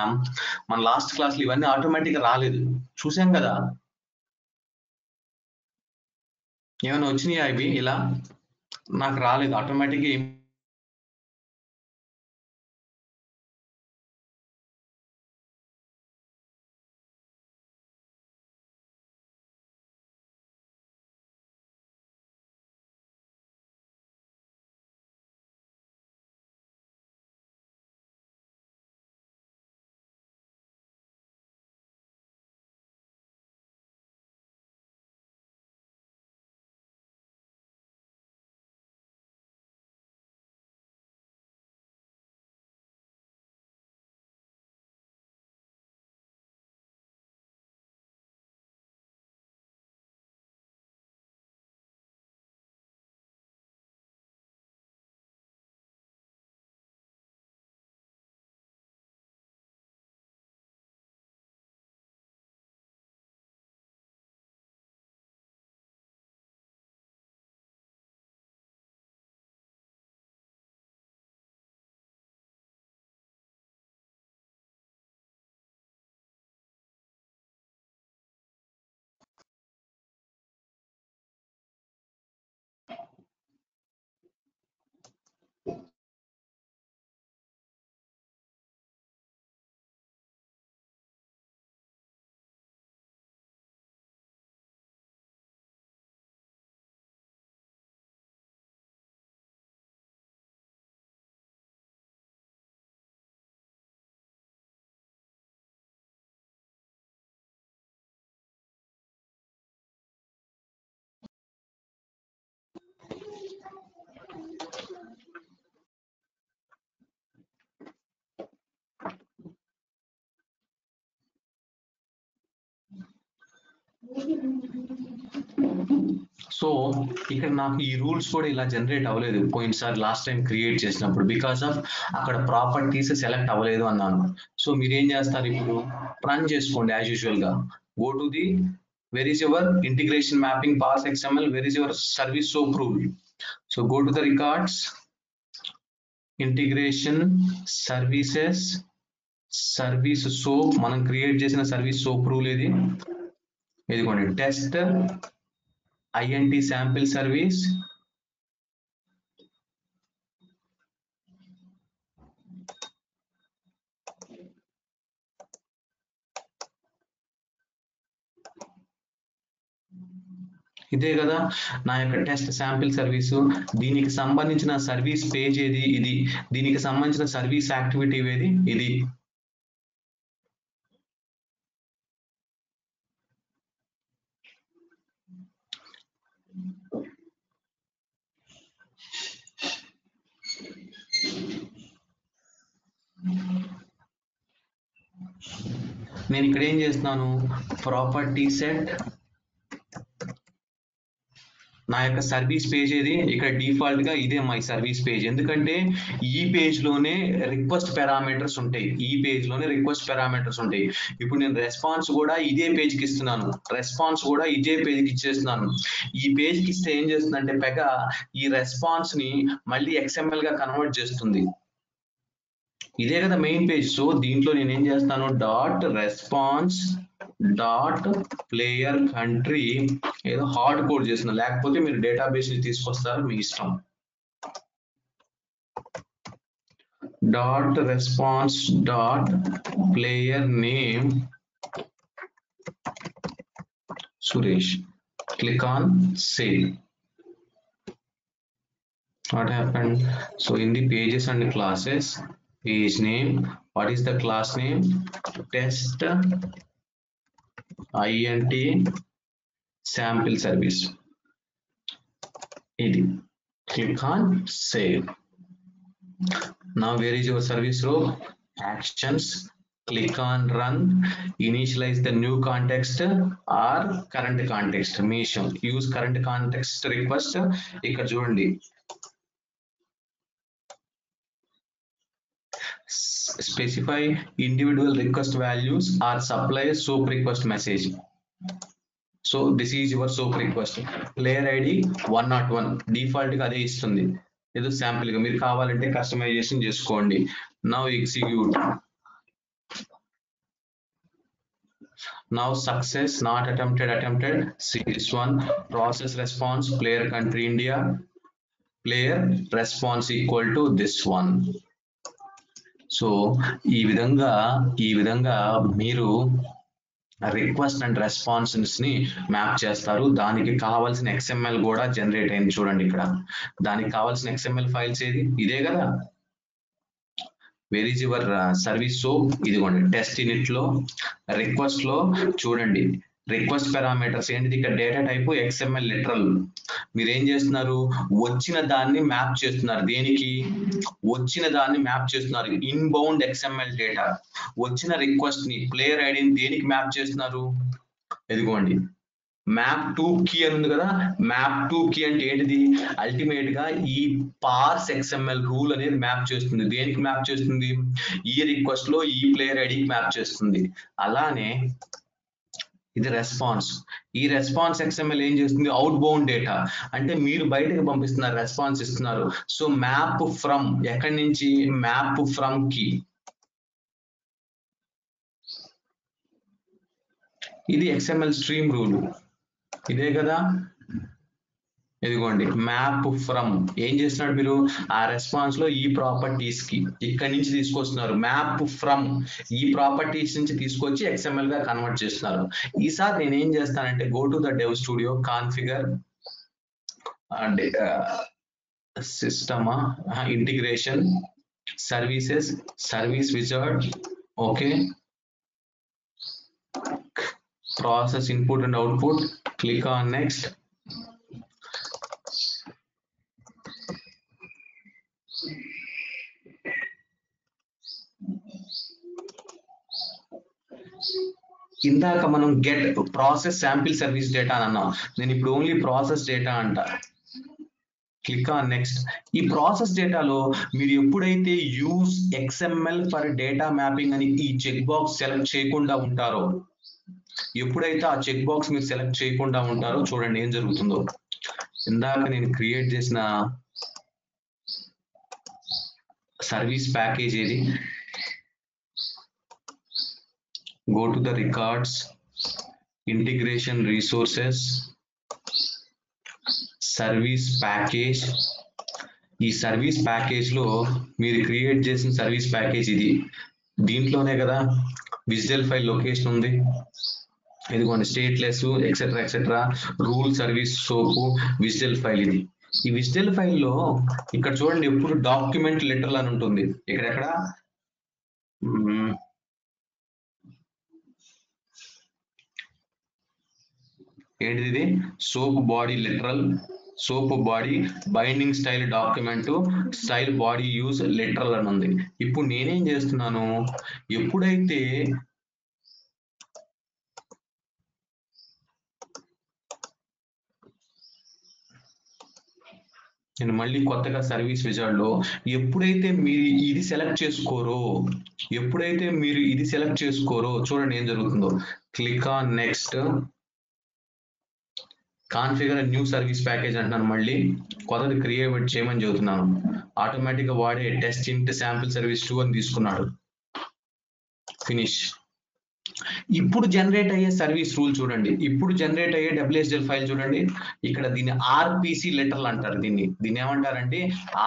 Speaker 2: మన లాస్ట్ క్లాస్ లో ఇవన్నీ ఆటోమేటిక్ గా రాలేదు, చూసాం కదా. ఏమైనా వచ్చినాయా ఇవి? ఇలా నాకు రాలేదు ఆటోమేటిక్ గా. సో ఇక్కడ నాకు ఈ రూల్స్ కూడా ఇలా జనరేట్ అవ్వలేదు పోయినసారి లాస్ట్ టైం క్రియేట్ చేసినప్పుడు, బికాస్ ఆఫ్ అక్కడ ప్రాపర్టీస్ సెలెక్ట్ అవ్వలేదు అన్నాను. సో మీరేం చేస్తారు, ఇప్పుడు రన్ చేసుకోండి యాజ్ యూజువల్ గా. Go to the where is your integration mapping parse XML, where is your service soap rule. So go to the records, integration services, service soap, మనం create చేసిన service soap rule ఇది. ఇదిగోండి, test int sample service, ఇదే కదా నా యొక్క test sample service. దీనికి సంబంధించిన సర్వీస్ పేజ్ ఏది, ఇది. దీనికి సంబంధించిన సర్వీస్ యాక్టివిటీ ఏది, ఇది. నేను ఇక్కడ ఏం చేస్తున్నాను, ప్రాపర్టీ సెట్ నా యొక్క సర్వీస్ పేజ్ ఏది, ఇక్కడ డిఫాల్ట్ గా ఇదే మై సర్వీస్ పేజ్. ఎందుకంటే ఈ పేజ్ లోనే రిక్వెస్ట్ పారామీటర్స్ ఉంటాయి, ఈ పేజ్ లోనే రిక్వెస్ట్ పారామీటర్స్ ఉంటాయి. ఇప్పుడు నేను రెస్పాన్స్ కూడా ఇదే పేజ్ కి ఇస్తున్నాను, రెస్పాన్స్ కూడా ఇదే పేజ్ కి ఇచ్చేస్తున్నాను. ఈ పేజ్ కి ఇస్తే ఏం చేస్తుందంటే పెగ ఈ రెస్పాన్స్ ని మళ్ళీ XML గా కన్వర్ట్ చేస్తుంది. ఇదే కదా మెయిన్ పేజ్. సో దీంట్లో నేను ఏం చేస్తాను, dot response dot player country, ఏదో హార్డ్ కోడ్ చేసిన, లేకపోతే మీరు డేటాబేస్ ని తీసుకొస్తారు, మీ ఇష్టం. dot response dot player name Suresh. Click on save. What happened? So in the pages and classes, page name, what is the class name? Test int sample service. Click on save. Now where is your service row? Actions. Click on run. Initialize the new context or current context. Use current context request. ఇక్కడ చూడండి. Specify individual request values or supply SOAP request message. So this is your SOAP request. Player ID 101 default గా అదే ఇస్తుంది. ఏదో sample గా మీరు కావాలంటే customization చేసుకోండి. Now execute. Now success not attempted. See this one. Process response player country India. Player response equal to this one. So ఈ విధంగా మీరు రిక్వెస్ట్ అండ్ రెస్పాన్సెస్ ని మ్యాప్ చేస్తారు. దానికి కావాల్సిన XML కూడా జనరేట్ అయింది చూడండి ఇక్కడ. దానికి కావాల్సిన XML ఫైల్స్ ఏది? ఇదే కదా. Wear is your service soap? ఇదిగోండి టెస్ట్ యూనిట్ లో రిక్వెస్ట్ లో చూడండి రిక్వెస్ట్ పారామీటర్స్ ఏంటిది? ఇక్కడ డేటా టైప్ XML లిటరల్. మీరు ఏం చేస్తున్నారు? వచ్చిన దాన్ని మ్యాప్ చేస్తున్నారు. దేనికి? వచ్చిన దాన్ని మ్యాప్ చేస్తున్నారు. ఇన్బౌండ్ XML డేటా వచ్చిన రిక్వెస్ట్ ని ప్లేయర్ ఐడిని దేనికి మ్యాప్ చేస్తున్నారు? ఇదిగోండి మ్యాప్ టు కీ అని ఉంది కదా. మ్యాప్ టు కీ అంటే ఏంటిది? అల్టిమేట్ గా ఈ పార్స్ XML రూల్ అనేది మ్యాప్ చేస్తుంది. దేనికి మ్యాప్ చేస్తుంది? ఈ రిక్వెస్ట్ లో ఈ ప్లేయర్ ఐడికి మ్యాప్ చేస్తుంది. అలానే ఇది రెస్పాన్స్. ఈ రెస్పాన్స్ XML ఏం చేస్తుంది? అవుట్ బౌండ్ డేటా అంటే మీరు బయటకు పంపిస్తున్నారు, రెస్పాన్స్ ఇస్తున్నారు. సో మ్యాప్ ఫ్రమ్ ఎక్కడి నుంచి? మ్యాప్ ఫ్రమ్ కి. ఇది XML స్ట్రీమ్ రూల్ ఇదే కదా. ఇదిగోండి మ్యాప్ ఫ్రమ్ ఏం చేస్తున్నాడు మీరు? ఆ రెస్పాన్స్ లో ఈ ప్రాపర్టీస్ కి ఇక్కడి నుంచి తీసుకొస్తున్నారు. మ్యాప్ ఫ్రమ్ ఈ ప్రాపర్టీస్ నుంచి తీసుకొచ్చి XML గా కన్వర్ట్ చేస్తున్నారు. ఈసారి నేను ఏం చేస్తానంటే go to the dev studio, configure సిస్టమా, integration, services, service wizard. Okay, process input and output. Click on next. ఇందాక మనం get process sample service data అని అన్నాం. నేను ఇప్పుడు ఓన్లీ ప్రాసెస్ డేటా అంట. Click on next. ఈ ప్రాసెస్ డేటాలో మీరు ఎప్పుడైతే use XML for data mapping అని ఈ చెక్ బాక్స్ సెలెక్ట్ చేయకుండా ఉంటారో, ఎప్పుడైతే ఆ చెక్ బాక్స్ మీరు సెలెక్ట్ చేయకుండా ఉంటారో చూడండి ఏం జరుగుతుందో. ఇందాక నేను క్రియేట్ చేసిన సర్వీస్ ప్యాకేజ్ ఏది? Go to the records, integration resources, service package. ఈ సర్వీస్ ప్యాకేజ్ లో మీరు క్రియేట్ చేసిన సర్వీస్ ప్యాకేజ్ ఇది. దీంట్లోనే కదా విజువల్ ఫైల్ లొకేషన్ ఉంది. ఇదిగోండి స్టేట్లెస్ ఎక్సెట్రా రూల్ సర్వీస్ సోపు విజువల్ ఫైల్ ఇది. ఈ విజువల్ ఫైల్ లో ఇక్కడ చూడండి ఎప్పుడు డాక్యుమెంట్ లెటర్ అని ఉంటుంది. ఇక్కడెక్కడ ఏంటిది? Soap body literal, soap body binding style document, style body use literal అని ఉంది. ఇప్పుడు నేనేం చేస్తున్నాను? ఎప్పుడైతే నేను మళ్ళీ కొత్తగా సర్వీస్ విజార్డ్ లో ఎప్పుడైతే మీరు ఇది సెలెక్ట్ చేసుకోరో చూడండి ఏం జరుగుతుందో. Click on next. Configure new service package అంటున్నాను. మళ్ళీ కొత్తది క్రియేట్ చేయమని చెబుతున్నాను. ఆటోమేటిక్ గా వాడే టెస్ట్ ఇంట్ శాంపిల్ సర్వీస్ 2 అని తీసుకున్నాడు. ఫినిష్. ఇప్పుడు జనరేట్ అయ్యే సర్వీస్ రూల్ చూడండి, ఇప్పుడు జనరేట్ అయ్యే WSDL ఫైల్ చూడండి. ఇక్కడ దీన్ని ఆర్పిసి లెటర్లు అంటారు. దీన్ని ఏమంటారంటే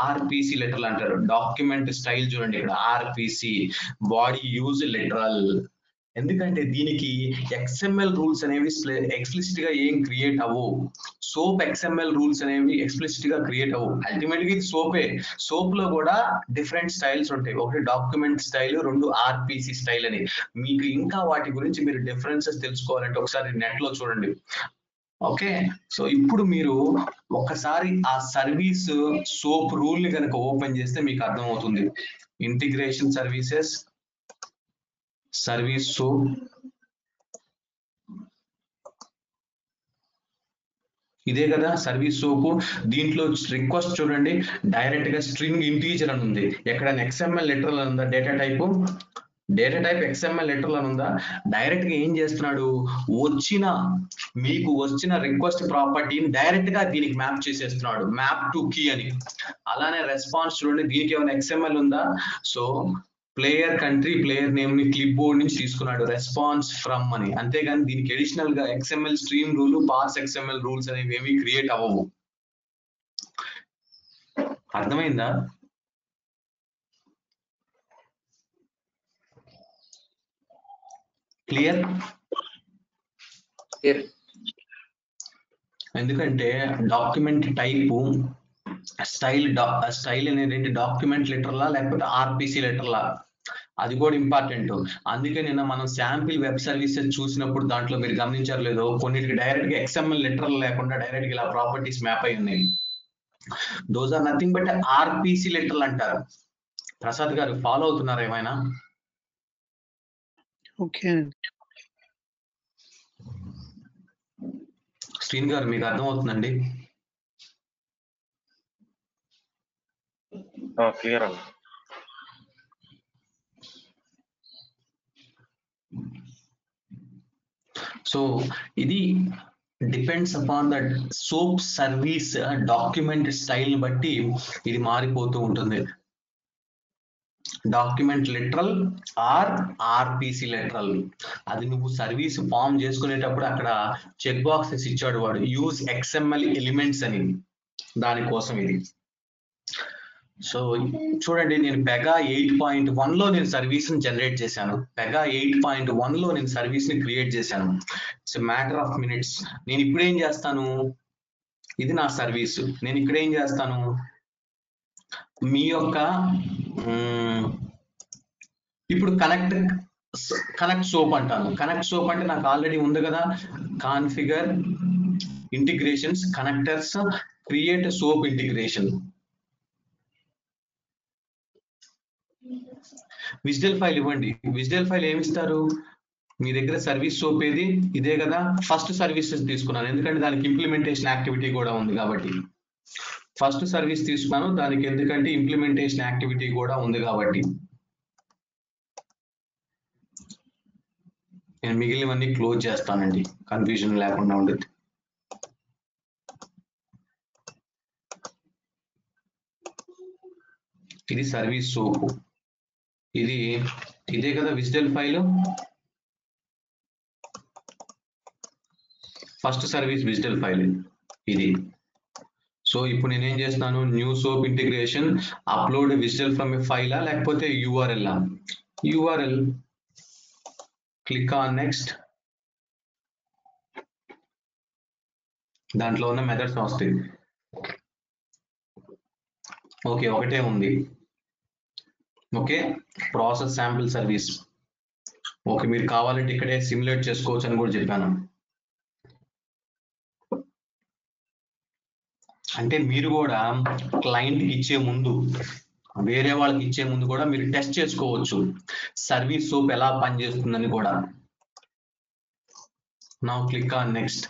Speaker 2: ఆర్పిసి లెటర్లు అంటారు. డాక్యుమెంట్ స్టైల్ చూడండి, ఇక్కడ ఆర్పిసి బాడీ యూజ్ లిటరల్. ఎందుకంటే దీనికి XML రూల్స్ అనేవి ఎక్స్ప్లిసిట్ గా ఏం క్రియేట్ అవ్వవు. సోప్ XML రూల్స్ అనేవి ఎక్స్ప్లిసిట్ గా క్రియేట్ అవ్వవు. అల్టిమేట్ గా ఇది సోపే. సోప్ లో కూడా డిఫరెంట్ స్టైల్స్ ఉంటాయి. ఒకటి డాక్యుమెంట్ స్టైల్, రెండు ఆర్పిసి స్టైల్ అని. మీకు ఇంకా వాటి గురించి మీరు డిఫరెన్సెస్ తెలుసుకోవాలంటే ఒకసారి నెట్ లో చూడండి. ఓకే, సో ఇప్పుడు మీరు ఒకసారి ఆ సర్వీస్ సోప్ రూల్ ని కనుక ఓపెన్ చేస్తే మీకు అర్థమవుతుంది. ఇంటిగ్రేషన్ సర్వీసెస్, సర్వీస్ సోప్, ఇదే కదా సర్వీస్ సోప్. దీంట్లో రిక్వెస్ట్ చూడండి, డైరెక్ట్ గా స్ట్రింగ్ ఇంటీజర్ అని ఉంది. ఎక్కడైనా XML లెటర్లు ఉందా? డేటా టైప్ XML లెటర్లు అని ఉందా? డైరెక్ట్ గా ఏం చేస్తున్నాడు, మీకు వచ్చిన రిక్వెస్ట్ ప్రాపర్టీని డైరెక్ట్ గా దీనికి మ్యాప్ చేసేస్తున్నాడు, మ్యాప్ టు కీ అని. అలానే రెస్పాన్స్ చూడండి, దీనికి ఏమైనా XML ఉందా? So player country, player name ని క్లిప్ బోర్డ్ నుంచి తీసుకున్నాడు, రెస్పాన్స్ ఫ్రమ్ అని. అంతేగాని దీనికి అడిషనల్ గా XML stream rule, parse XML rules అనేవి ఏమీ క్రియేట్ అవ్వవు. అర్థమైందా? క్లియర్? ఎందుకంటే డాక్యుమెంట్ టైపు స్టైల్ అనేది డాక్యుమెంట్ లెటర్లా లేకపోతే ఆర్పిసి లెటర్లా, అది కూడా ఇంపార్టెంట్. అందుకే నిన్న మనం శాంపిల్ వెబ్ సర్వీసెస్ చూసినప్పుడు దాంట్లో మీరు గమనించారు లేదో, కొన్నిటికి డైరెక్ట్ గా XML లెటర్లు లేకుండా డైరెక్ట్ గా ఇలా ప్రాపర్టీస్ మ్యాప్ అయి ఉన్నాయి. Those are nothing but RPC లెటర్లు అంటారు. ప్రసాద్ గారు ఫాలో అవుతున్నారా ఏమైనా?
Speaker 3: ఓకే.
Speaker 2: శ్రీన్ గారు మీకు అర్థమవుతుందండి?
Speaker 5: క్లియర్ అన్న.
Speaker 2: సో ఇది depends upon that SOAP service document style బట్టి ఇది మారిపోతూ ఉంటుంది. Document literal or RPC literal. అది నువ్వు సర్వీస్ ఫామ్ చేసుకునేటప్పుడు అక్కడ చెక్ బాక్సెస్ ఇచ్చాడు వాడు, యూజ్ XML ఎలిమెంట్స్ అని, దానికోసం ఇది. సో చూడండి, నేను పెగా 8.1 లో నేను సర్వీస్ ని జనరేట్ చేశాను. పెగా 8.1 లో నేను సర్వీస్ ని క్రియేట్ చేశాను. It's matter of minutes. నేను ఇప్పుడు ఏం చేస్తాను, ఇది నా సర్వీస్. నేను ఇక్కడ ఏం చేస్తాను, మీ యొక్క ఇప్పుడు కనెక్ట్ సోప్ అంటాను. కనెక్ట్ సోప్ అంటే నాకు ఆల్రెడీ ఉంది కదా, configure integrations connectors create SOAP integration. WSDL file ఇవ్వండి. విజ్డెల్ ఫైల్ ఏమి ఇస్తారు? మీ దగ్గర సర్వీస్ సోప్ ఏది? ఇదే కదా. ఫస్ట్ సర్వీసెస్ తీసుకున్నాను ఎందుకంటే దానికి ఇంప్లిమెంటేషన్ యాక్టివిటీ కూడా ఉంది కాబట్టి. ఫస్ట్ సర్వీస్ తీసుకున్నాను దానికి, ఎందుకంటే ఇంప్లిమెంటేషన్ యాక్టివిటీ కూడా ఉంది కాబట్టి. నేను మిగిలినవన్నీ క్లోజ్ చేస్తానండి, కన్ఫ్యూజన్ లేకుండా ఉండేది. ఇది సర్వీస్ సోప్, ఇదే కదా WSDL file. First service WSDL file ఇది. సో ఇప్పుడు నేనేం చేస్తున్నాను, new SOAP integration, upload WSDL from a ఫైలా లేకపోతే URL? URL. Click on next. దాంట్లో ఉన్న మెథడ్స్ వస్తాయి. ఓకే, ఒకటే ఉంది. Okay, process sample service. Okay, మీరు కావాలంటే ఇక్కడే సిమ్యులేట్ చేసుకోవచ్చు అని కూడా చెప్పాను. అంటే మీరు కూడా క్లయింట్ ఇచ్చే ముందు, వేరే వాళ్ళకి ఇచ్చే ముందు కూడా మీరు టెస్ట్ చేసుకోవచ్చు సర్వీస్ సోప్ ఎలా పనిచేస్తుందని కూడా. Now click on next.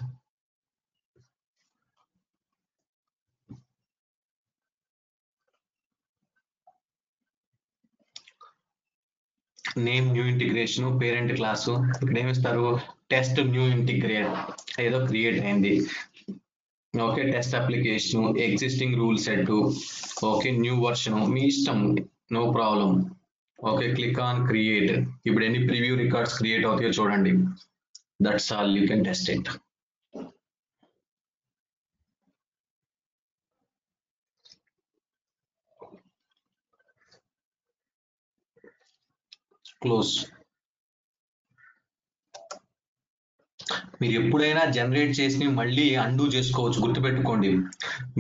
Speaker 2: Name new integration, parent class. ఇక్కడ ఏమిస్తారు, టెస్ట్ న్యూ ఇంటిగ్రేట్ ఏదో క్రియేట్ అయింది. Okay, test application, existing rule set. Okay, new version, మీ ఇష్టం, no problem. Okay, click on create. ఇప్పుడు ఎన్ని ప్రివ్యూ రికార్డ్స్ క్రియేట్ అవుతాయో చూడండి. That's all, you can test it. Close. మీరు ఎప్పుడైనా జనరేట్ చేసినవి మళ్ళీ అండూ చేసుకోవచ్చు, గుర్తుపెట్టుకోండి.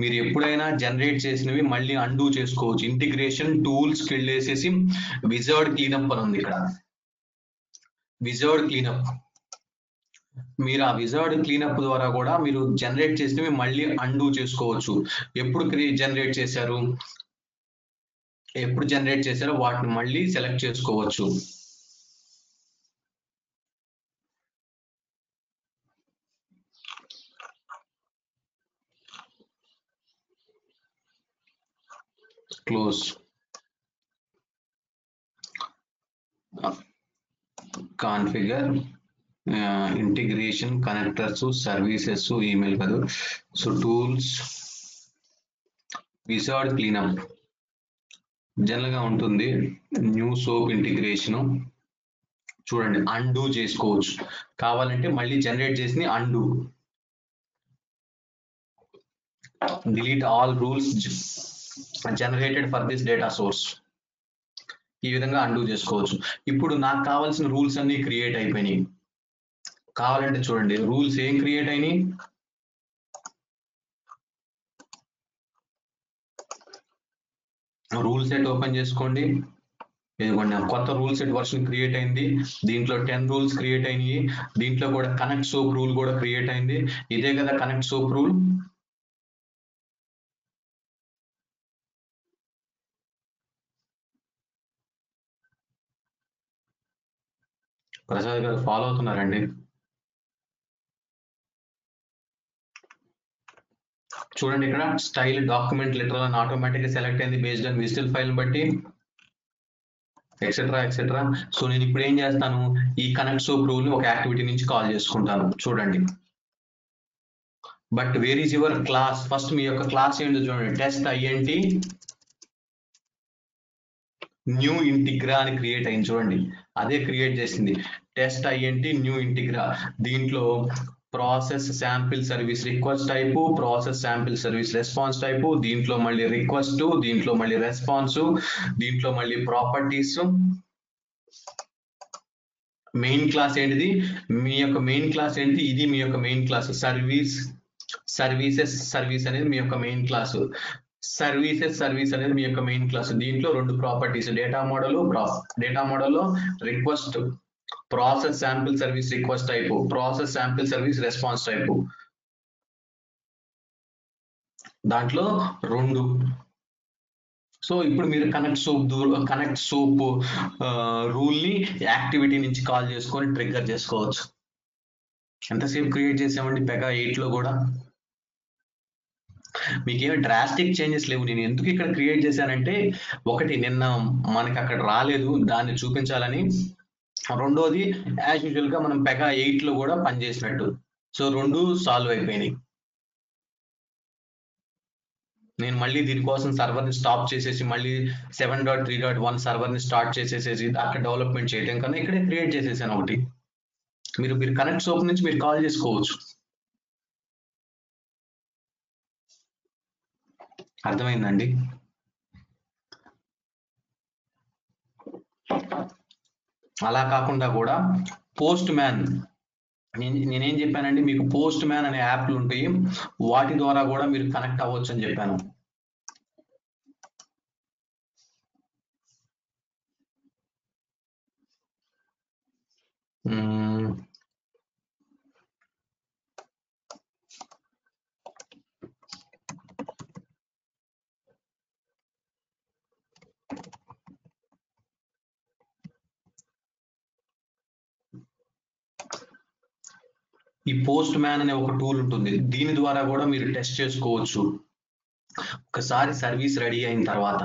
Speaker 2: మీరు ఎప్పుడైనా జనరేట్ చేసినవి మళ్ళీ అండూ చేసుకోవచ్చు. ఇంటిగ్రేషన్ టూల్స్కి వెళ్ళేసేసి విజర్డ్ క్లీనప్ అని ఉంది ఇక్కడ. విజర్డ్ క్లీనప్, మీరు ఆ విజర్డ్ క్లీనప్ ద్వారా కూడా మీరు జనరేట్ చేసినవి మళ్ళీ అండూ చేసుకోవచ్చు. ఎప్పుడు జనరేట్ చేశారో వాటిని మళ్ళీ సెలెక్ట్ చేసుకోవచ్చు. Close. Configure integration connectors services email కాదు. So tools wizard cleanup general గా ఉంటుంది. న్యూ సోప్ ఇంటిగ్రేషన్ చూడండి, అండూ చేసుకోవచ్చు. కావాలంటే మళ్ళీ జనరేట్ చేసి undo. Delete all rules generated for this data source. ఈ విధంగా అండూ చేసుకోవచ్చు. ఇప్పుడు నాకు కావాల్సిన రూల్స్ అన్ని క్రియేట్ అయిపోయినాయి. కావాలంటే చూడండి రూల్స్ ఏం క్రియేట్ అయినాయి. రూల్ సెట్ ఓపెన్ చేసుకోండి. ఇదిగోండి కొత్త రూల్ సెట్ వర్షన్ క్రియేట్ అయింది. దీంట్లో 10 రూల్స్ క్రియేట్ అయినాయి. దీంట్లో కూడా కనెక్ట్ సోప్ రూల్ కూడా క్రియేట్ అయింది. ఇదే కదా కనెక్ట్ సోప్ రూల్. ప్రసాద్ గారు ఫాలో అవుతున్నారండి? చూడండి ఇక్కడ స్టైల్ డాక్యుమెంట్ లిటరల్ అని ఆటోమేటిక్ గా సెలెక్ట్ అయింది బేస్డ్ ఆన్ విజిటల్ ఫైల్ బట్టి, ఎక్సెట్రా ఎక్సెట్రా. సో నేను ఇప్పుడు ఏం చేస్తాను, ఈ కనెక్ట్ సోప్ రూల్ ని ఒక యాక్టివిటీ నుంచి కాల్ చేసుకుంటాను. చూడండి, but where is your class? First మీ యొక్క క్లాస్ ఏంటో చూడండి. టెస్ట్ ఐఎన్టీ న్యూ ఇంటిగ్రా అని క్రియేట్ అయింది. చూడండి అదే క్రియేట్ చేసింది, టెస్ట్ ఐఎన్టీ న్యూ ఇంటిగ్రా. దీంట్లో process sample service request type, process sample service response type, దీంట్లో మళ్ళీ రిక్వెస్ట్, దీంట్లో మళ్ళీ రెస్పాన్స్, దీంట్లో మళ్ళీ ప్రాపర్టీస్. మెయిన్ క్లాస్ ఏంటిది? మీ యొక్క మెయిన్ క్లాస్ ఏంటి? ఇది మీ యొక్క మెయిన్ క్లాస్. సర్వీస్ అనేది మీ యొక్క మెయిన్ క్లాస్. సర్వీస్ అనేది మీ యొక్క మెయిన్ క్లాస్. దీంట్లో 2 ప్రాపర్టీస్, డేటా మోడల్లో request, process sample service request type, process sample service response type. దాంట్లో 2. సో ఇప్పుడు మీరు కనెక్ట్ సోప్ రూల్ ని యాక్టివిటీ నుంచి కాల్ చేసుకొని ట్రిగ్గర్ చేసుకోవచ్చు. ఎంతసేపు క్రియేట్ చేసామండి పెగా 8 లో కూడా. మీకేమో డ్రాస్టిక్ చేంజెస్ లేవు. నేను ఎందుకు ఇక్కడ క్రియేట్ చేశానంటే, ఒకటి నిన్న మనకి అక్కడ రాలేదు, దాన్ని చూపించాలని. రెండోది యాజ్ యూజువల్ గా మనం పెగా 8 లో కూడా పనిచేసినట్టు. సో 2 సాల్వ్ అయిపోయినాయి. నేను మళ్ళీ దీనికోసం సర్వర్ ని స్టాప్ చేసేసి మళ్ళీ 7.3.1 సర్వర్ ని స్టార్ట్ చేసేసేసి అక్కడ డెవలప్మెంట్ చేయడం కన్నా ఇక్కడే క్రియేట్ చేసేసాను ఒకటి. మీరు కనెక్ట్ సోప్ నుంచి మీరు కాల్ చేసుకోవచ్చు. అర్థమైందండి? అలా కాకుండా కూడా పోస్ట్ మ్యాన్, నేనేం చెప్పానండి మీకు, పోస్ట్ మ్యాన్ అనే యాప్లు ఉంటాయి, వాటి ద్వారా కూడా మీరు కనెక్ట్ అవ్వచ్చు అని చెప్పాను. ఈ పోస్ట్ మ్యాన్ అనే ఒక టూల్ ఉంటుంది, దీని ద్వారా కూడా మీరు టెస్ట్ చేసుకోవచ్చు. ఒకసారి సర్వీస్ రెడీ అయిన తర్వాత,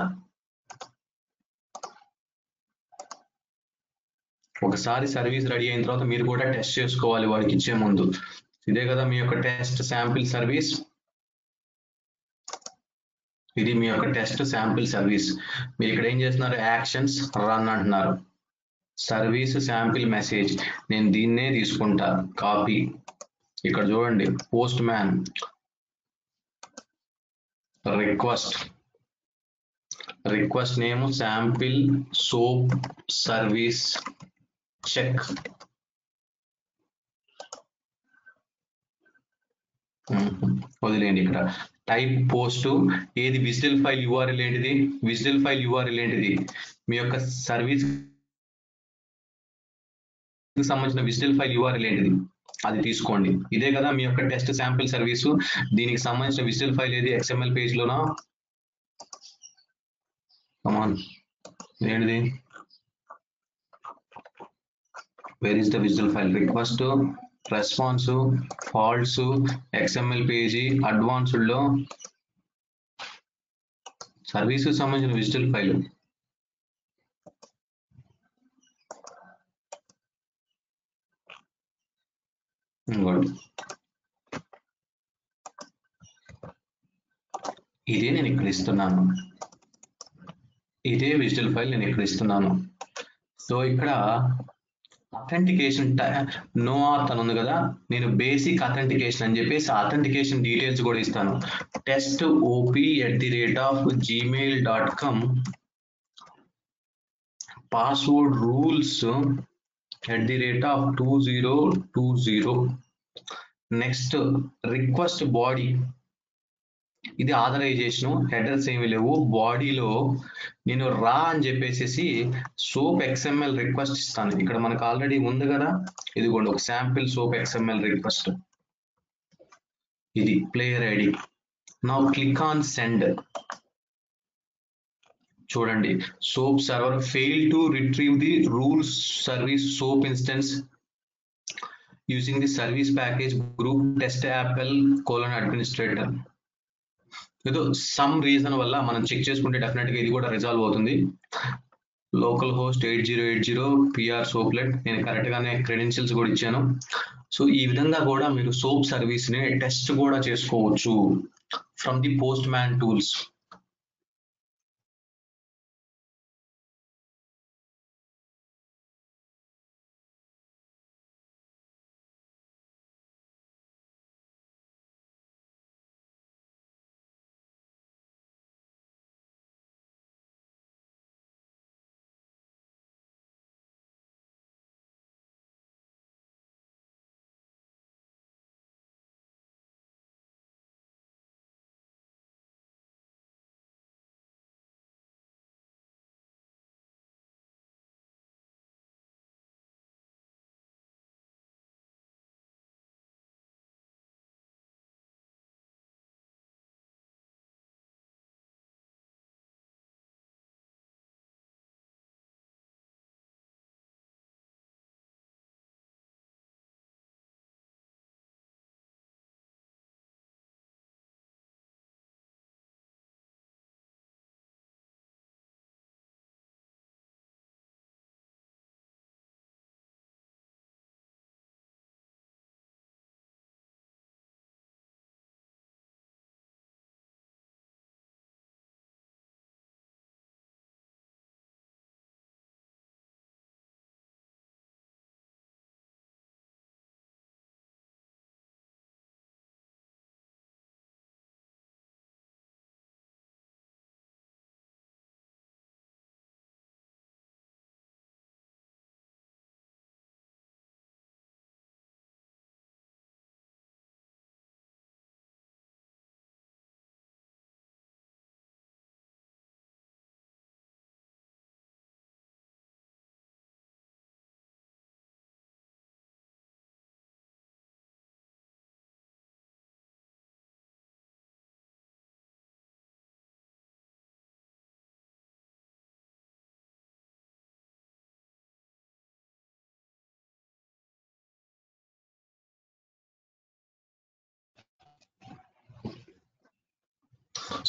Speaker 2: మీరు కూడా టెస్ట్ చేసుకోవాలి వాడికి ఇచ్చే ముందు. ఇదే కదా మీ యొక్క టెస్ట్ శాంపిల్ సర్వీస్. ఇది మీ యొక్క టెస్ట్ శాంపిల్ సర్వీస్. మీరు ఇక్కడ ఏం చేస్తున్నారు, యాక్షన్స్ రన్ అంటున్నారు. సర్వీస్ శాంపిల్ మెసేజ్, నేను దీన్నే తీసుకుంటా కాపీ. ఇక్కడ చూడండి, Postman request name sample SOAP service check. వదిలేండి. ఇక్కడ టైప్ పోస్ట్, ఏది విజిటల్ ఫైల్ యూఆర్ఎల్ ఏంటిది, విజిటల్ ఫైల్ యూఆర్ఎల్ ఏంటిది, మీ యొక్క సర్వీస్ సంబంధించిన విజిటల్ ఫైల్ యూఆర్ఎల్ ఏంటిది అది తీసుకోండి. ఇదే కదా మీ యొక్క టెస్ట్ శాంపిల్ సర్వీసు. దీనికి సంబంధించిన విజిటల్ ఫైల్ ఏది, XML పేజ్ లోనా, కమాన్ ఏంటిది, where is the WSDL file, request, response, faults, XML page, advanced లో సర్వీస్ సంబంధించిన విజిటల్ ఫైల్. ఇదే నేను ఇక్కడ ఇస్తున్నాను, ఇదే విజిటల్ ఫైల్ నేను ఇక్కడ ఇస్తున్నాను. సో ఇక్కడ అథెంటికేషన్ నో ఆత్ అని ఉంది కదా, నేను బేసిక్ అథెంటికేషన్ అని చెప్పేసి అథెంటికేషన్ డీటెయిల్స్ కూడా ఇస్తాను. testop@gmail.com, password rules @2020. Next request body, ఇది ఆథరైజేషన్, హెడర్స్ ఏమి లేవు. బాడీలో నేను రా అని చెప్పేసి సోప్ XML రిక్వెస్ట్ ఇస్తాను. ఇక్కడ మనకు ఆల్రెడీ ఉంది కదా, ఇదిగోండి ఒక శాంపిల్ సోప్ XML రిక్వెస్ట్, ఇది player ID. Now click on send. చూడండి, SOAP server fail to retrieve the rules service SOAP instance using the service package group test apple :administrator. ఏదో సమ్ రీజన్ వల్ల మనం check చేసుకుంటే definite గా ఇది కూడా resolve అవుతుంది. లోకల్ హోస్ట్ 8080 PR సోప్లెట్, నేను కరెక్ట్ గానే క్రెడెన్షియల్స్ కూడా ఇచ్చాను. సో ఈ విధంగా కూడా మీరు సోప్ సర్వీస్ ని టెస్ట్ కూడా చేసుకోవచ్చు from the Postman tools.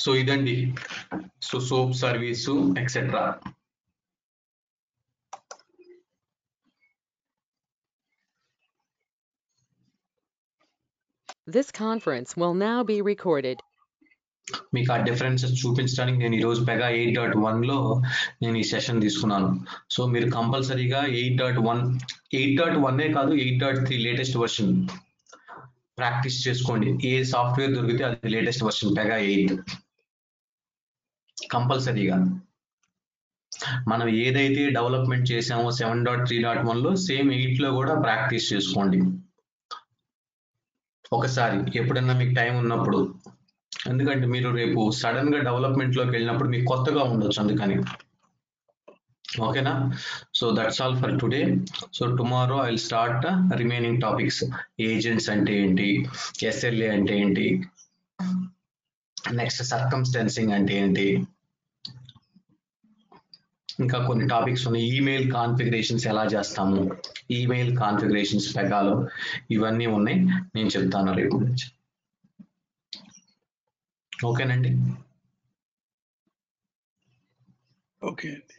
Speaker 2: So ఇదండి, so SOAP service etcetera.
Speaker 1: This conference will now be recorded.
Speaker 2: మీకు ఆ డిఫరెన్సెస్ చూపించడానికి నేను ఈరోజు పెగా 8.1లో నేను ఈ సెషన్ తీసుకున్నాను. సో మీరు కంపల్సరీగా 8.1 కాదు 8.3 లేటెస్ట్ వర్షన్ ప్రాక్టీస్ చేసుకోండి. ఏ సాఫ్ట్వేర్ దొరికితే అది లేటెస్ట్ వర్షన్ పెగా 8 కంపల్సరీగా. మనం ఏదైతే డెవలప్మెంట్ చేసామో 7.3.1లో సేమ్ 8లో కూడా ప్రాక్టీస్ చేసుకోండి ఒకసారి ఎప్పుడన్నా మీకు టైం ఉన్నప్పుడు. ఎందుకంటే మీరు రేపు సడన్ గా డెవలప్మెంట్ లోకి వెళ్ళినప్పుడు మీకు కొత్తగా ఉండొచ్చు, అందుకని. ఓకేనా? So that's all for today. So tomorrow I will start remaining topics. Agents అంటే ఏంటి, ఎస్ఎల్ఏ అంటే ఏంటి, నెక్స్ట్ సర్కమ్స్టెన్సింగ్ అంటే ఏంటి, ఇంకా కొన్ని టాపిక్స్ ఉన్నాయి. ఈమెయిల్ కాన్ఫిగరేషన్స్ ఎలా చేస్తాము, ఈమెయిల్ కాన్ఫిగరేషన్స్ పెగాలో ఇవన్నీ ఉన్నాయి, నేను చెప్తాను రేపు నుంచి. ఓకేనండి?
Speaker 3: ఓకే అండి.